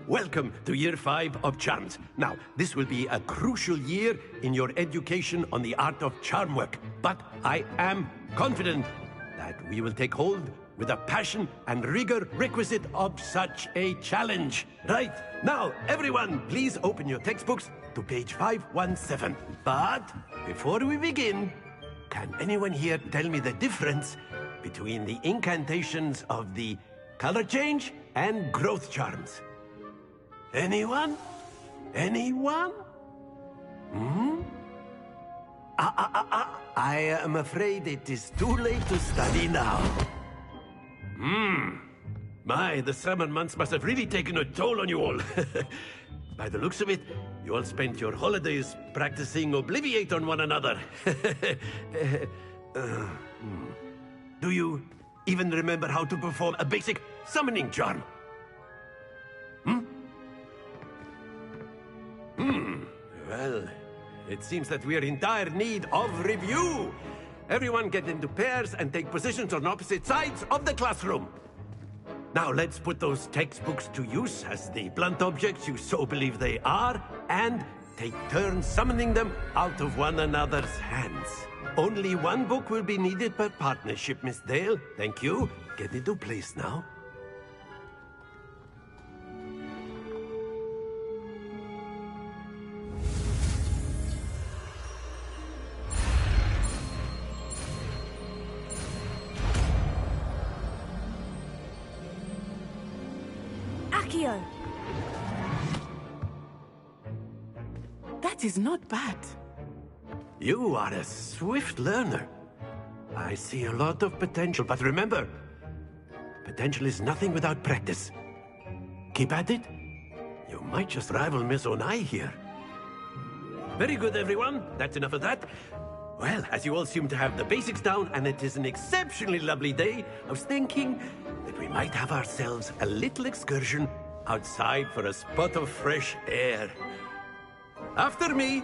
Welcome to Year 5 of Charms. Now, this will be a crucial year in your education on the art of charm work, but I am confident that we will take hold with the passion and rigor requisite of such a challenge. Right, now, everyone, please open your textbooks to page 517. But before we begin, can anyone here tell me the difference between the incantations of the color change and growth charms? Anyone? Anyone? Hmm? I am afraid it is too late to study now. My, the summer months must have really taken a toll on you all. By the looks of it, you all spent your holidays practicing Obliviate on one another. Do you even remember how to perform a basic summoning charm? Well, it seems that we are in dire need of review. Everyone get into pairs and take positions on opposite sides of the classroom. Now let's put those textbooks to use as the blunt objects you so believe they are, and take turns summoning them out of one another's hands. Only one book will be needed per partnership, Miss Dale. Thank you. Get into place now. Accio. That is not bad. You are a swift learner. I see a lot of potential, but remember, potential is nothing without practice. Keep at it. You might just rival Miss Onai here. Very good, everyone. That's enough of that. Well, as you all seem to have the basics down, and it is an exceptionally lovely day, I was thinking that we might have ourselves a little excursion outside for a spot of fresh air. After me!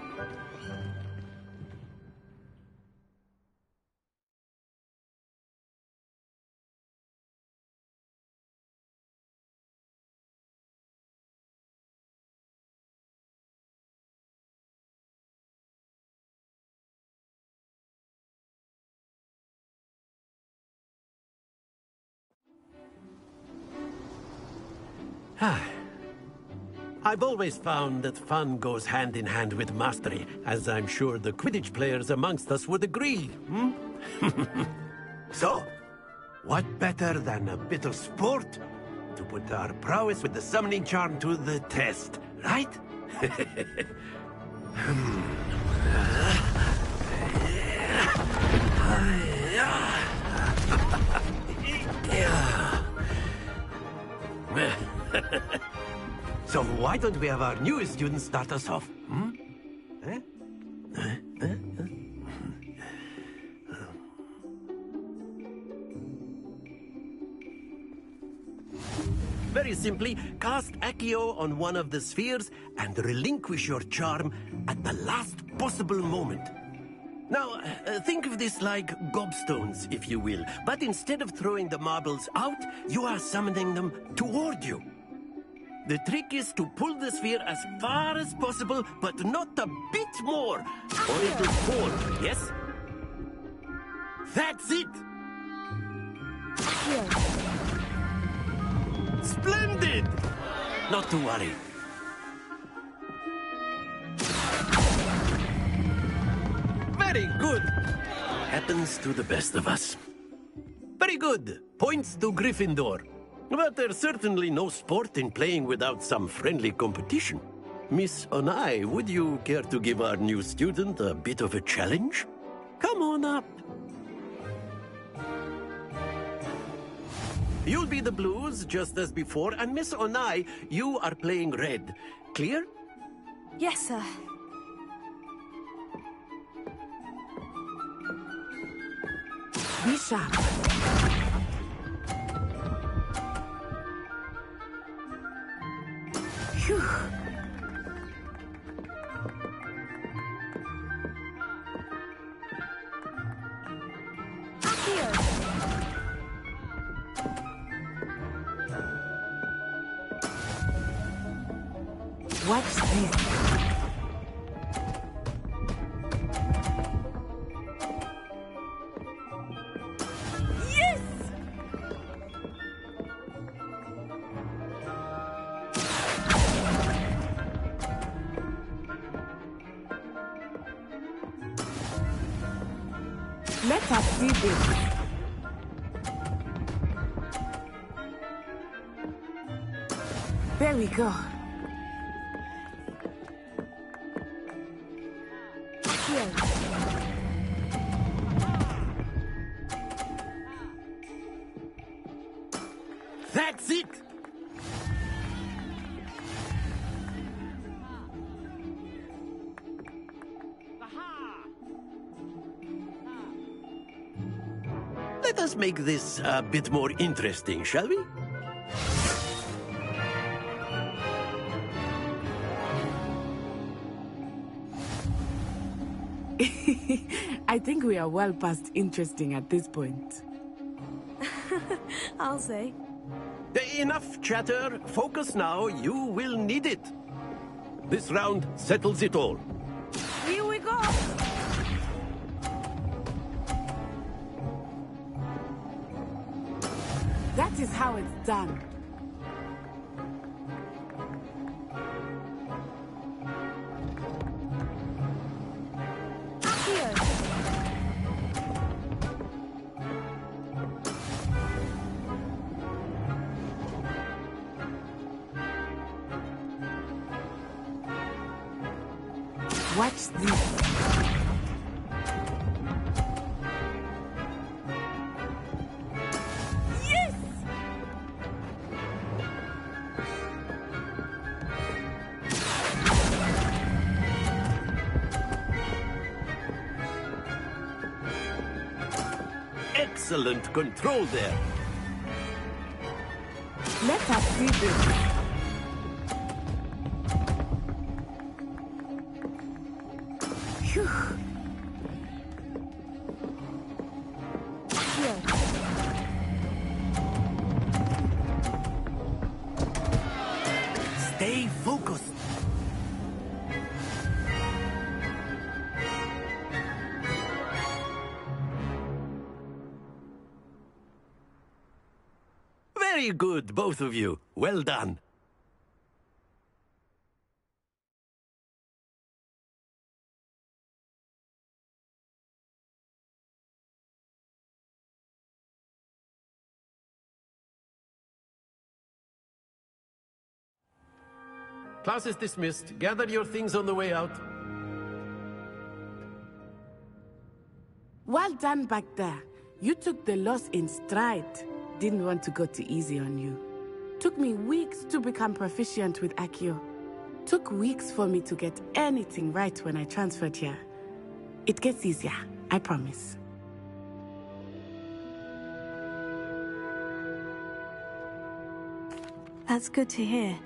I've always found that fun goes hand in hand with mastery, as I'm sure the Quidditch players amongst us would agree, hmm? So, what better than a bit of sport to put our prowess with the summoning charm to the test, right? So why don't we have our newest student start us off? Hmm? Very simply, cast Accio on one of the spheres and relinquish your charm at the last possible moment. Now, think of this like gobstones, if you will, but instead of throwing the marbles out, you are summoning them toward you. The trick is to pull the sphere as far as possible, but not a bit more, or it'll fall, yes? That's it! Splendid! Not to worry. Very good. Happens to the best of us. Very good. Points to Gryffindor. But there's certainly no sport in playing without some friendly competition. Miss Onai, would you care to give our new student a bit of a challenge? Come on up. You'll be the blues, just as before, and Miss Onai, you are playing red. Clear? Yes, sir. Be sharp. Phew. Watch this. Let us see this. There we go. Here. That's it! Let us make this a bit more interesting, shall we? I think we are well past interesting at this point. I'll say. Enough chatter. Focus now. You will need it. This round settles it all. Here we go! That is how it's done. Here. Watch this. Excellent control there. Let us see this. Phew. Here. Stay focused. Very good, both of you. Well done. Class is dismissed. Gather your things on the way out. Well done back there. You took the loss in stride. Didn't want to go too easy on you. Took me weeks to become proficient with akciju. Took weeks for me to get anything right when I transferred here. It gets easier, I promise. That's good to hear.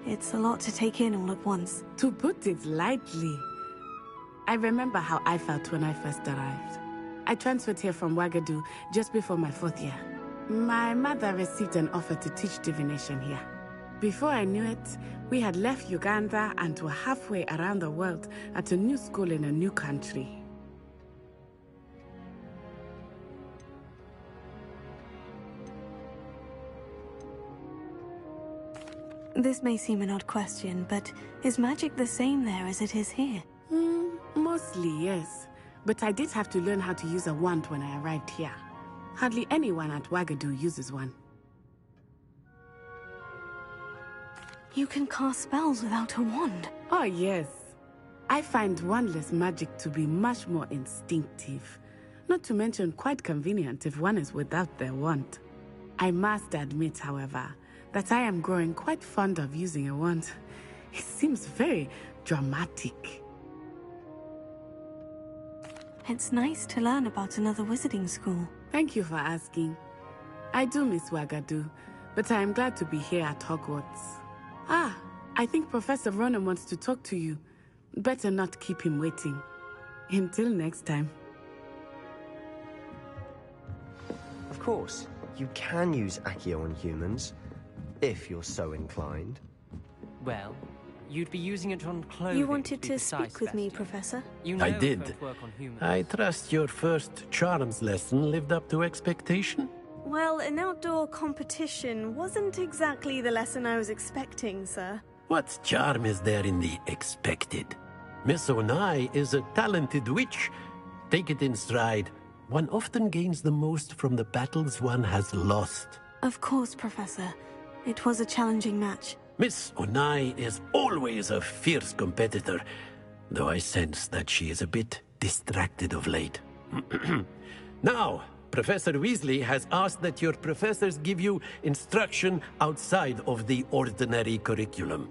It's a lot to take in all at once. To put it lightly, I remember how I felt when I first arrived. I transferred here from Wagadu just before my 4th year. My mother received an offer to teach divination here. Before I knew it, we had left Uganda and were halfway around the world at a new school in a new country. This may seem an odd question, but is magic the same there as it is here? Mostly, yes. But I did have to learn how to use a wand when I arrived here. Hardly anyone at Wagadu uses one. You can cast spells without a wand? Oh, yes. I find wandless magic to be much more instinctive. Not to mention quite convenient if one is without their wand. I must admit, however, that I am growing quite fond of using a wand. It seems very dramatic. It's nice to learn about another wizarding school. Thank you for asking. I do miss Wagadu, but I am glad to be here at Hogwarts. Ah, I think Professor Ronan wants to talk to you. Better not keep him waiting. Until next time. Of course, you can use akciju on humans, if you're so inclined. Well, you'd be using it on clothing. You wanted to speak with me, Professor? You know I it did. won't work on humans. I trust your first charms lesson lived up to expectation? Well, an outdoor competition wasn't exactly the lesson I was expecting, sir. What charm is there in the expected? Miss Onai is a talented witch. Take it in stride. One often gains the most from the battles one has lost. Of course, Professor. It was a challenging match. Miss Onai is always a fierce competitor, though I sense that she is a bit distracted of late. Now, Professor Weasley has asked that your professors give you instruction outside of the ordinary curriculum.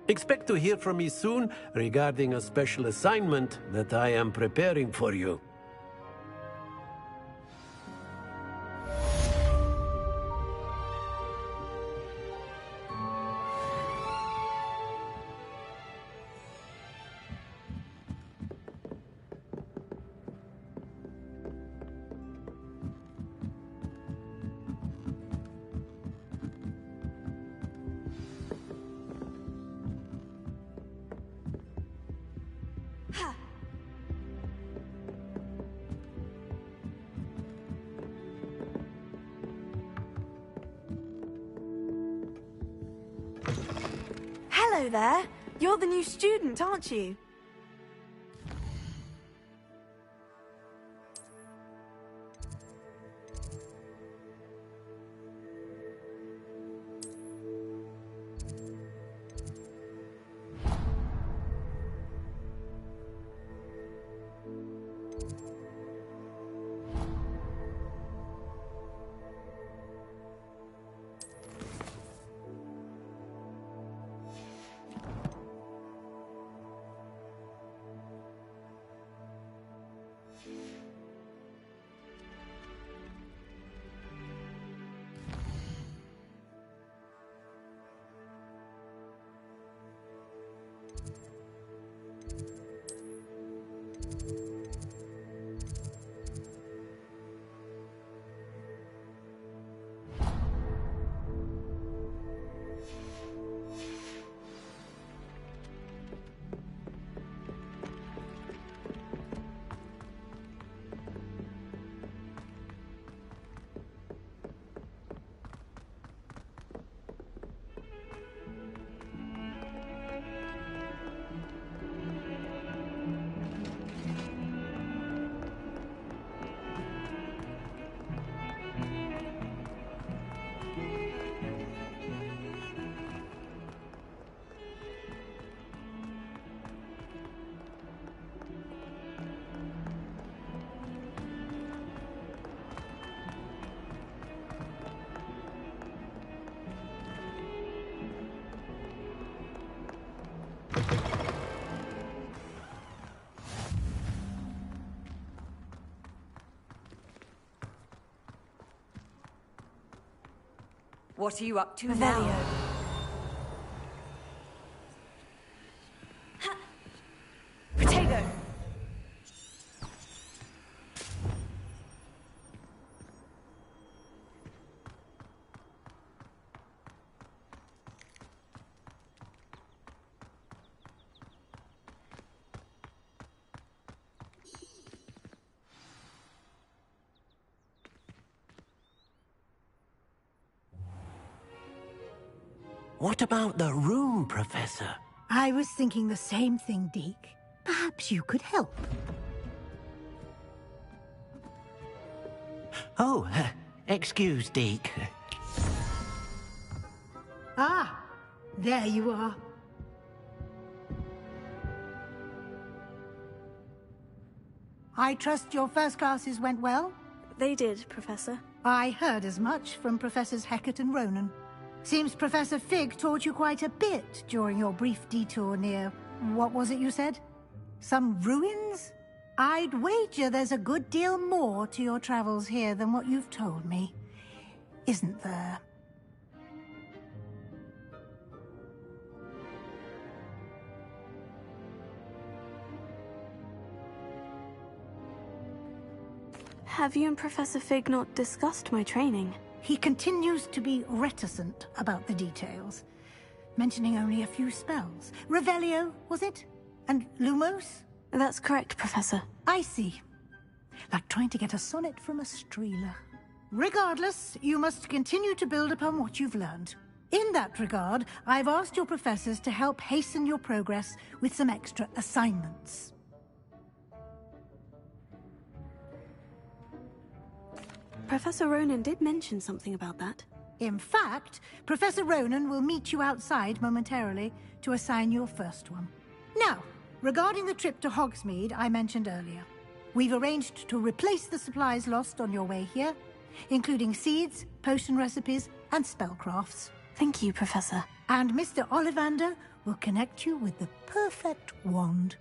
Expect to hear from me soon regarding a special assignment that I am preparing for you. Hello there. You're the new student, aren't you? What are you up to Revelio. now? Protego. What about the room, Professor? I was thinking the same thing, Deke. Perhaps you could help. Oh, excuse, Deke. Ah, there you are. I trust your first classes went well? They did, Professor. I heard as much from Professors Hecat and Ronan. Seems Professor Fig taught you quite a bit during your brief detour near... what was it you said? Some ruins? I'd wager there's a good deal more to your travels here than what you've told me. Isn't there? Have you and Professor Fig not discussed my training? He continues to be reticent about the details, mentioning only a few spells. Revelio, was it? And Lumos? That's correct, Professor. I see. Like trying to get a sonnet from a streeler. Regardless, you must continue to build upon what you've learned. In that regard, I've asked your professors to help hasten your progress with some extra assignments. Professor Ronan did mention something about that. In fact, Professor Ronan will meet you outside momentarily to assign your first one. Now, regarding the trip to Hogsmeade I mentioned earlier, we've arranged to replace the supplies lost on your way here, including seeds, potion recipes, and spellcrafts. Thank you, Professor. And Mr. Ollivander will connect you with the perfect wand.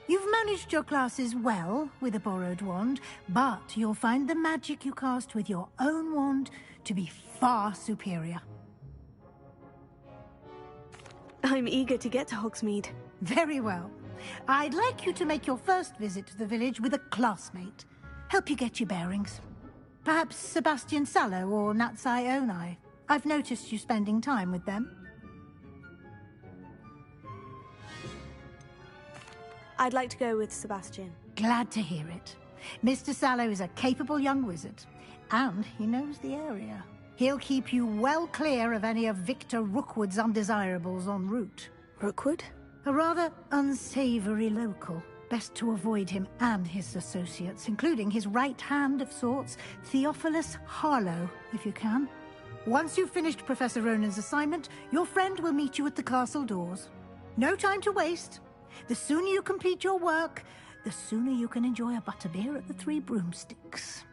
You've managed your classes well with a borrowed wand, but you'll find the magic you cast with your own wand to be far superior. I'm eager to get to Hogsmeade. Very well. I'd like you to make your first visit to the village with a classmate. Help you get your bearings. Perhaps Sebastian Sallow or Natsai Onai. I've noticed you spending time with them. I'd like to go with Sebastian. Glad to hear it. Mr. Sallow is a capable young wizard, and he knows the area. He'll keep you well clear of any of Victor Rookwood's undesirables en route. Rookwood? A rather unsavory local. Best to avoid him and his associates, including his right hand of sorts, Theophilus Harlow, if you can. Once you've finished Professor Ronan's assignment, your friend will meet you at the castle doors. No time to waste. The sooner you complete your work, the sooner you can enjoy a butterbeer at the Three Broomsticks.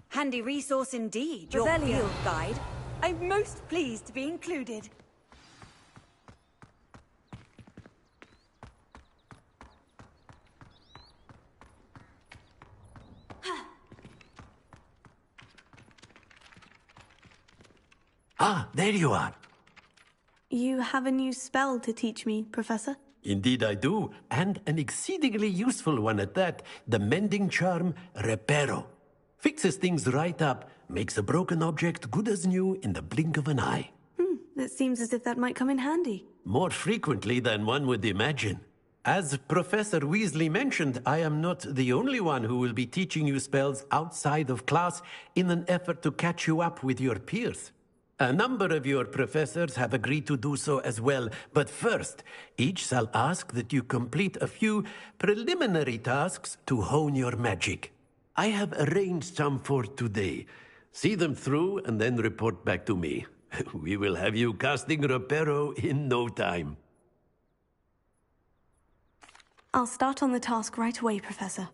Handy resource indeed, your Revelio. field guide. I'm most pleased to be included. Ah, there you are. You have a new spell to teach me, Professor? Indeed I do, and an exceedingly useful one at that. The mending charm, Reparo. Fixes things right up, makes a broken object good as new in the blink of an eye. It seems as if that might come in handy. More frequently than one would imagine. As Professor Weasley mentioned, I am not the only one who will be teaching you spells outside of class in an effort to catch you up with your peers. A number of your professors have agreed to do so as well, but first, each shall ask that you complete a few preliminary tasks to hone your magic. I have arranged some for today. See them through and then report back to me. We will have you casting Reparo in no time. I'll start on the task right away, Professor.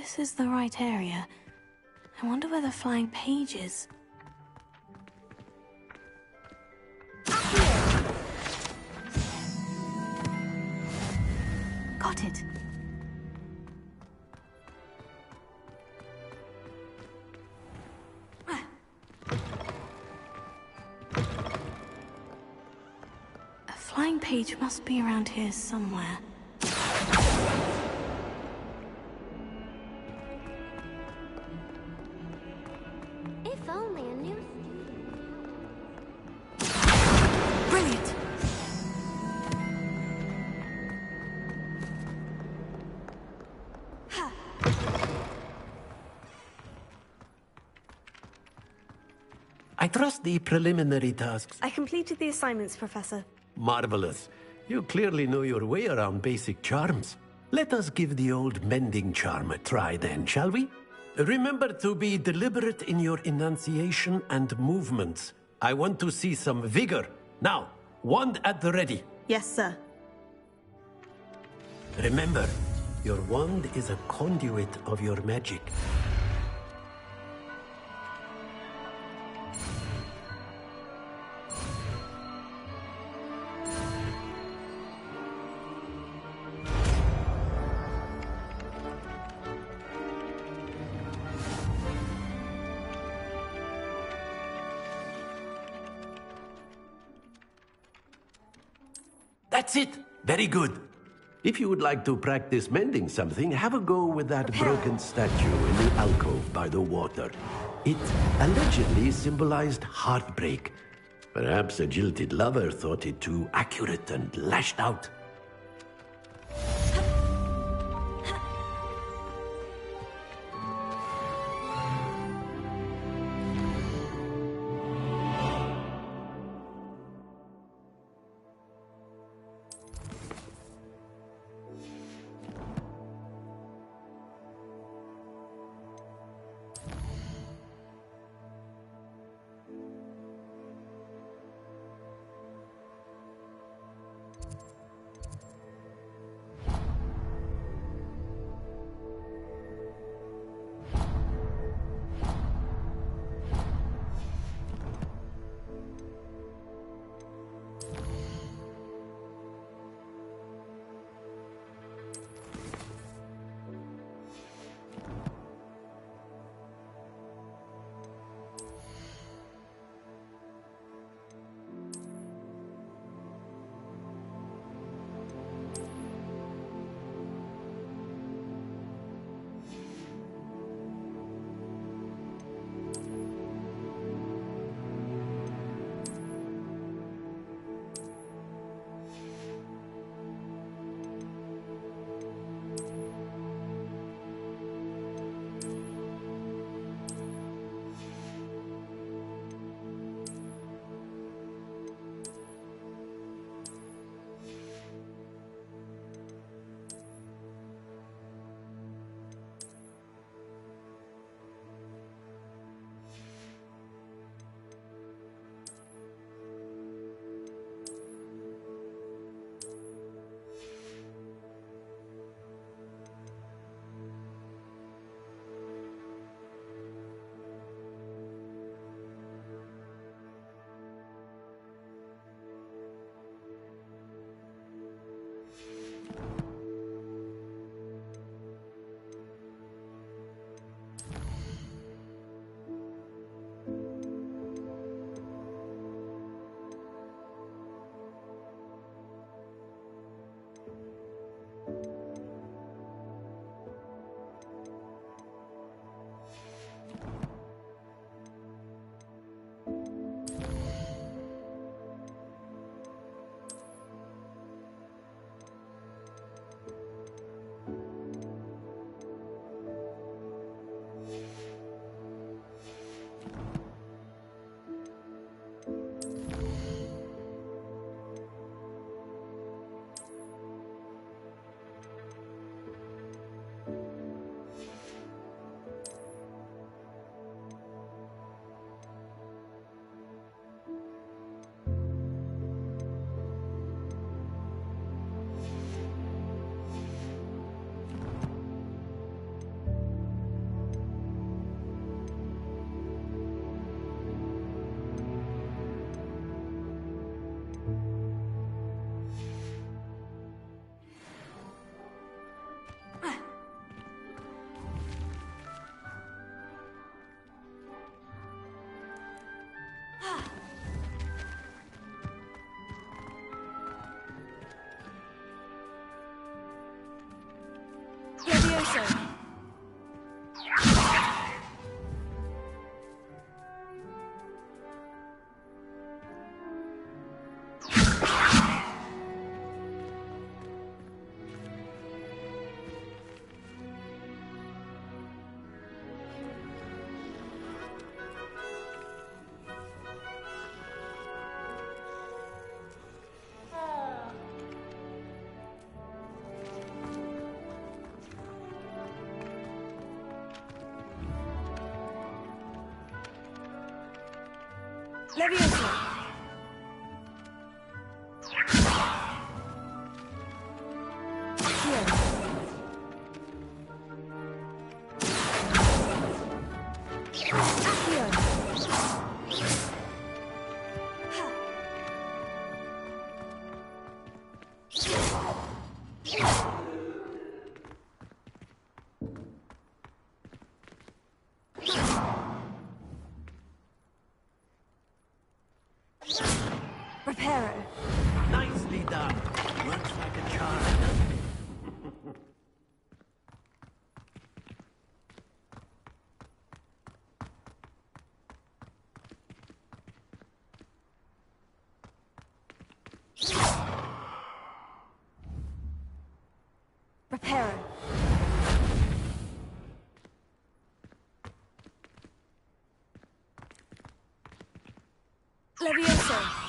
this is the right area. I wonder where the flying page is. Got it. A flying page must be around here somewhere. If only I knew. Brilliant. I trust the preliminary tasks. I completed the assignments, Professor. Marvelous. You clearly know your way around basic charms. Let us give the old mending charm a try then, shall we? Remember to be deliberate in your enunciation and movements. I want to see some vigor. Now, wand at the ready. Yes, sir. Remember, your wand is a conduit of your magic. That's it. Very good. If you would like to practice mending something, have a go with that broken statue in the alcove by the water. It allegedly symbolized heartbreak. Perhaps a jilted lover thought it too accurate and lashed out. Leviosa. Nicely done. Works like a charm. Reparo. Leviosa.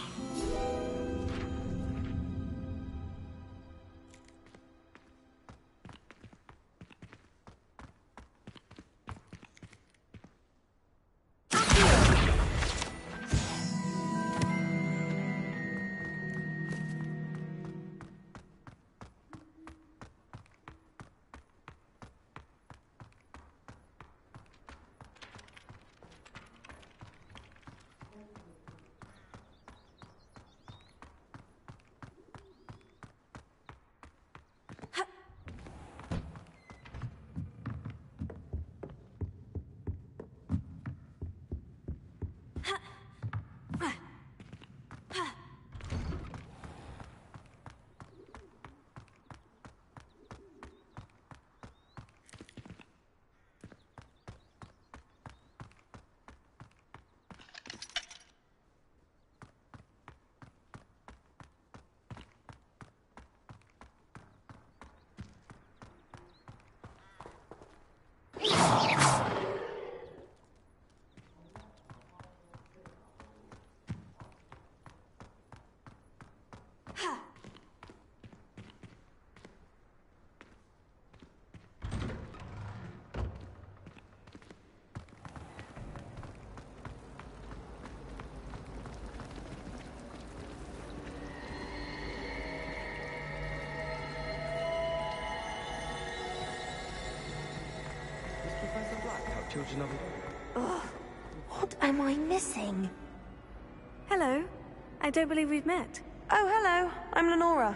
Children of it. Ugh, what am I missing? Hello. I don't believe we've met. Oh, hello. I'm Lenora.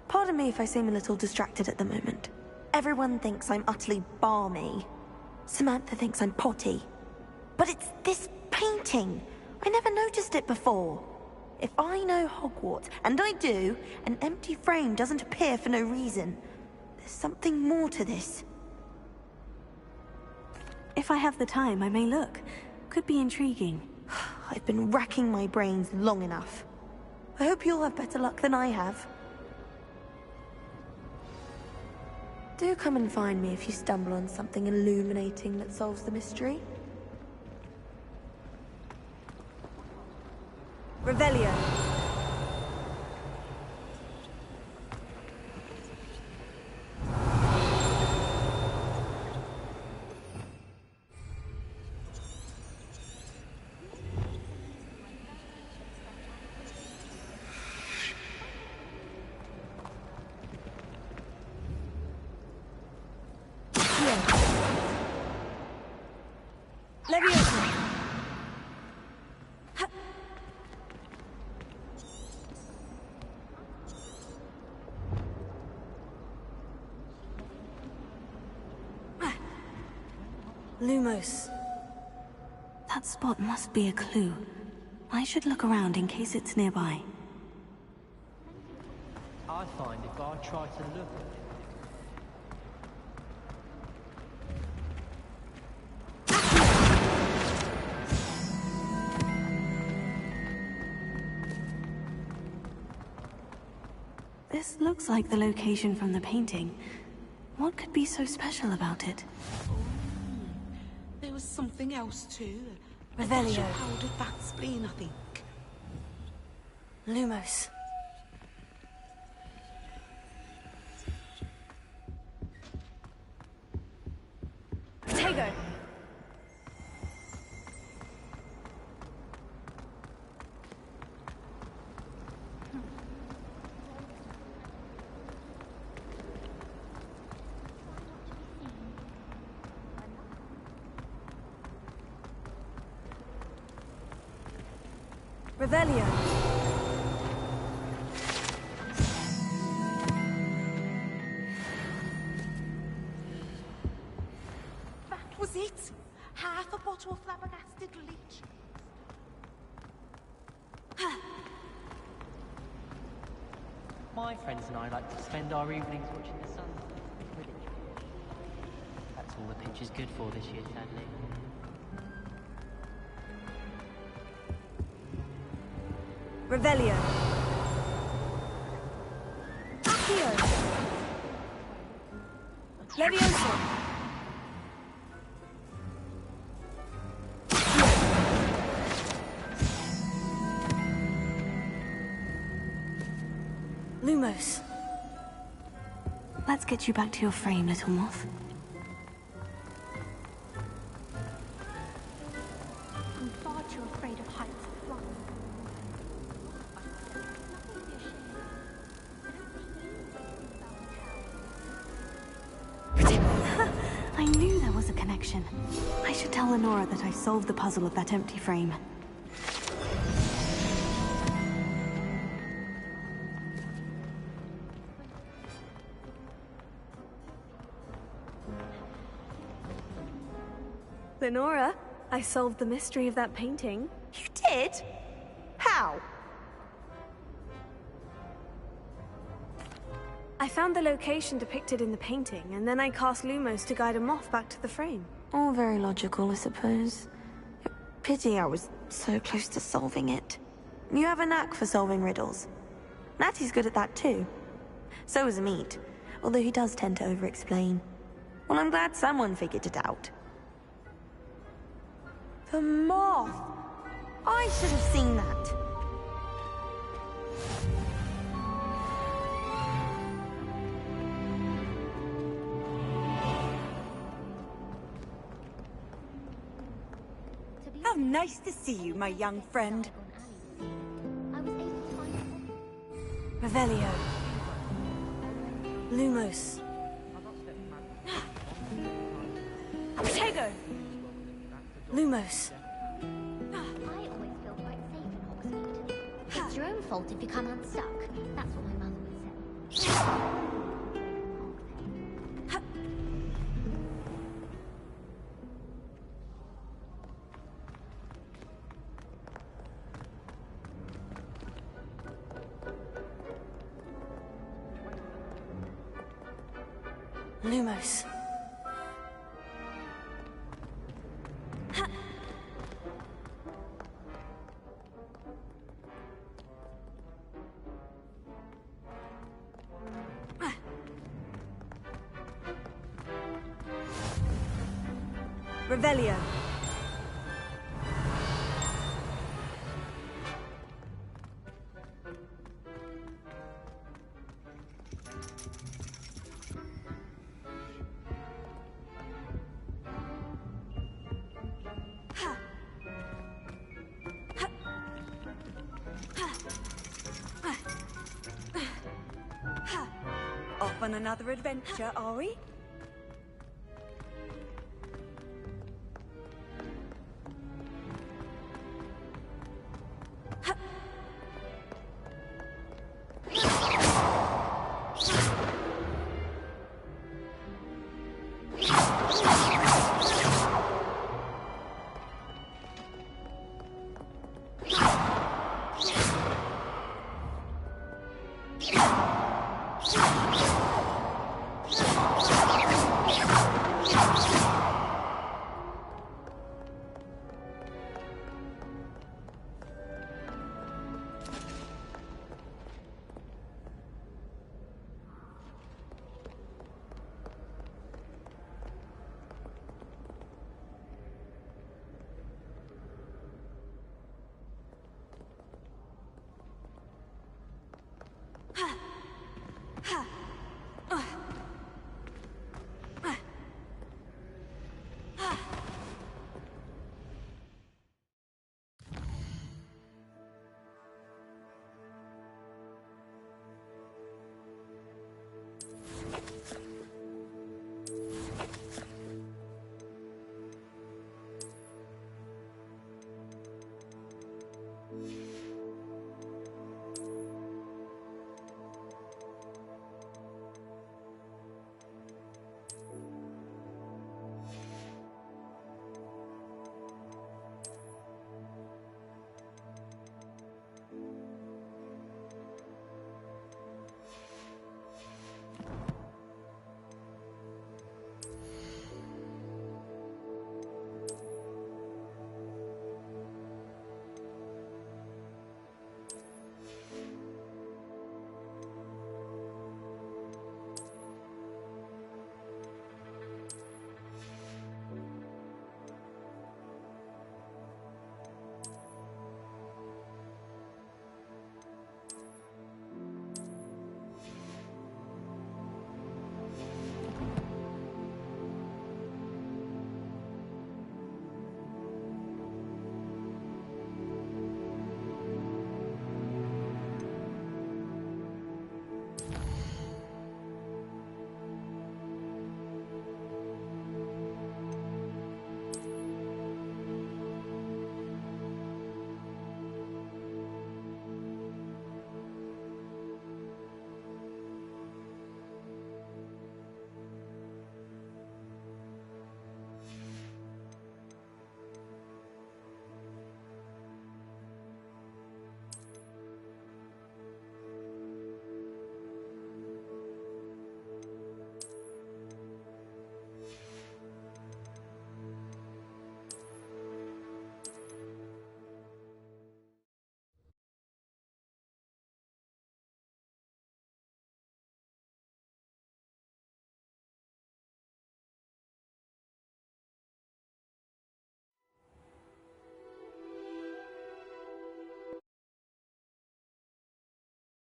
Pardon me if I seem a little distracted at the moment. Everyone thinks I'm utterly balmy. Samantha thinks I'm potty. But it's this painting. I never noticed it before. If I know Hogwarts, and I do, an empty frame doesn't appear for no reason. There's something more to this. If I have the time, I may look. Could be intriguing. I've been racking my brains long enough. I hope you'll have better luck than I have. Do come and find me if you stumble on something illuminating that solves the mystery. Revelio. Leviosa. Lumos. That spot must be a clue. I should look around in case it's nearby. I find if I try to look at it, This looks like the location from the painting. What could be so special about it? There was something else too. Revelio. Powdered fat spleen, I think. Lumos. Tego. Revelio. That was it. Half a bottle of flabbergasted leech. My friends and I like to spend our evenings watching the sun. That's all the pitch is good for this year, sadly. Revelio. Accio. Levioso. Lumos. Let's get you back to your frame, little moth. I'm far too afraid of heights and flying. I knew there was a connection. I should tell Lenora that I solved the puzzle of that empty frame. Lenora, I solved the mystery of that painting. You did? How? I found the location depicted in the painting, and then I cast Lumos to guide a moth back to the frame. All very logical, I suppose. Pity I was so close to solving it. You have a knack for solving riddles. Natty's good at that too. So is Amit, although he does tend to over-explain. Well, I'm glad someone figured it out. The moth! I should have seen that. How nice to see you, my young friend. Revelio. Lumos. Protego. Lumos. I always feel quite safe in Hogsmeade. It's your own fault if you come unstuck. That's what my mother would say. Lumos. Revelio. Off on another adventure, are we?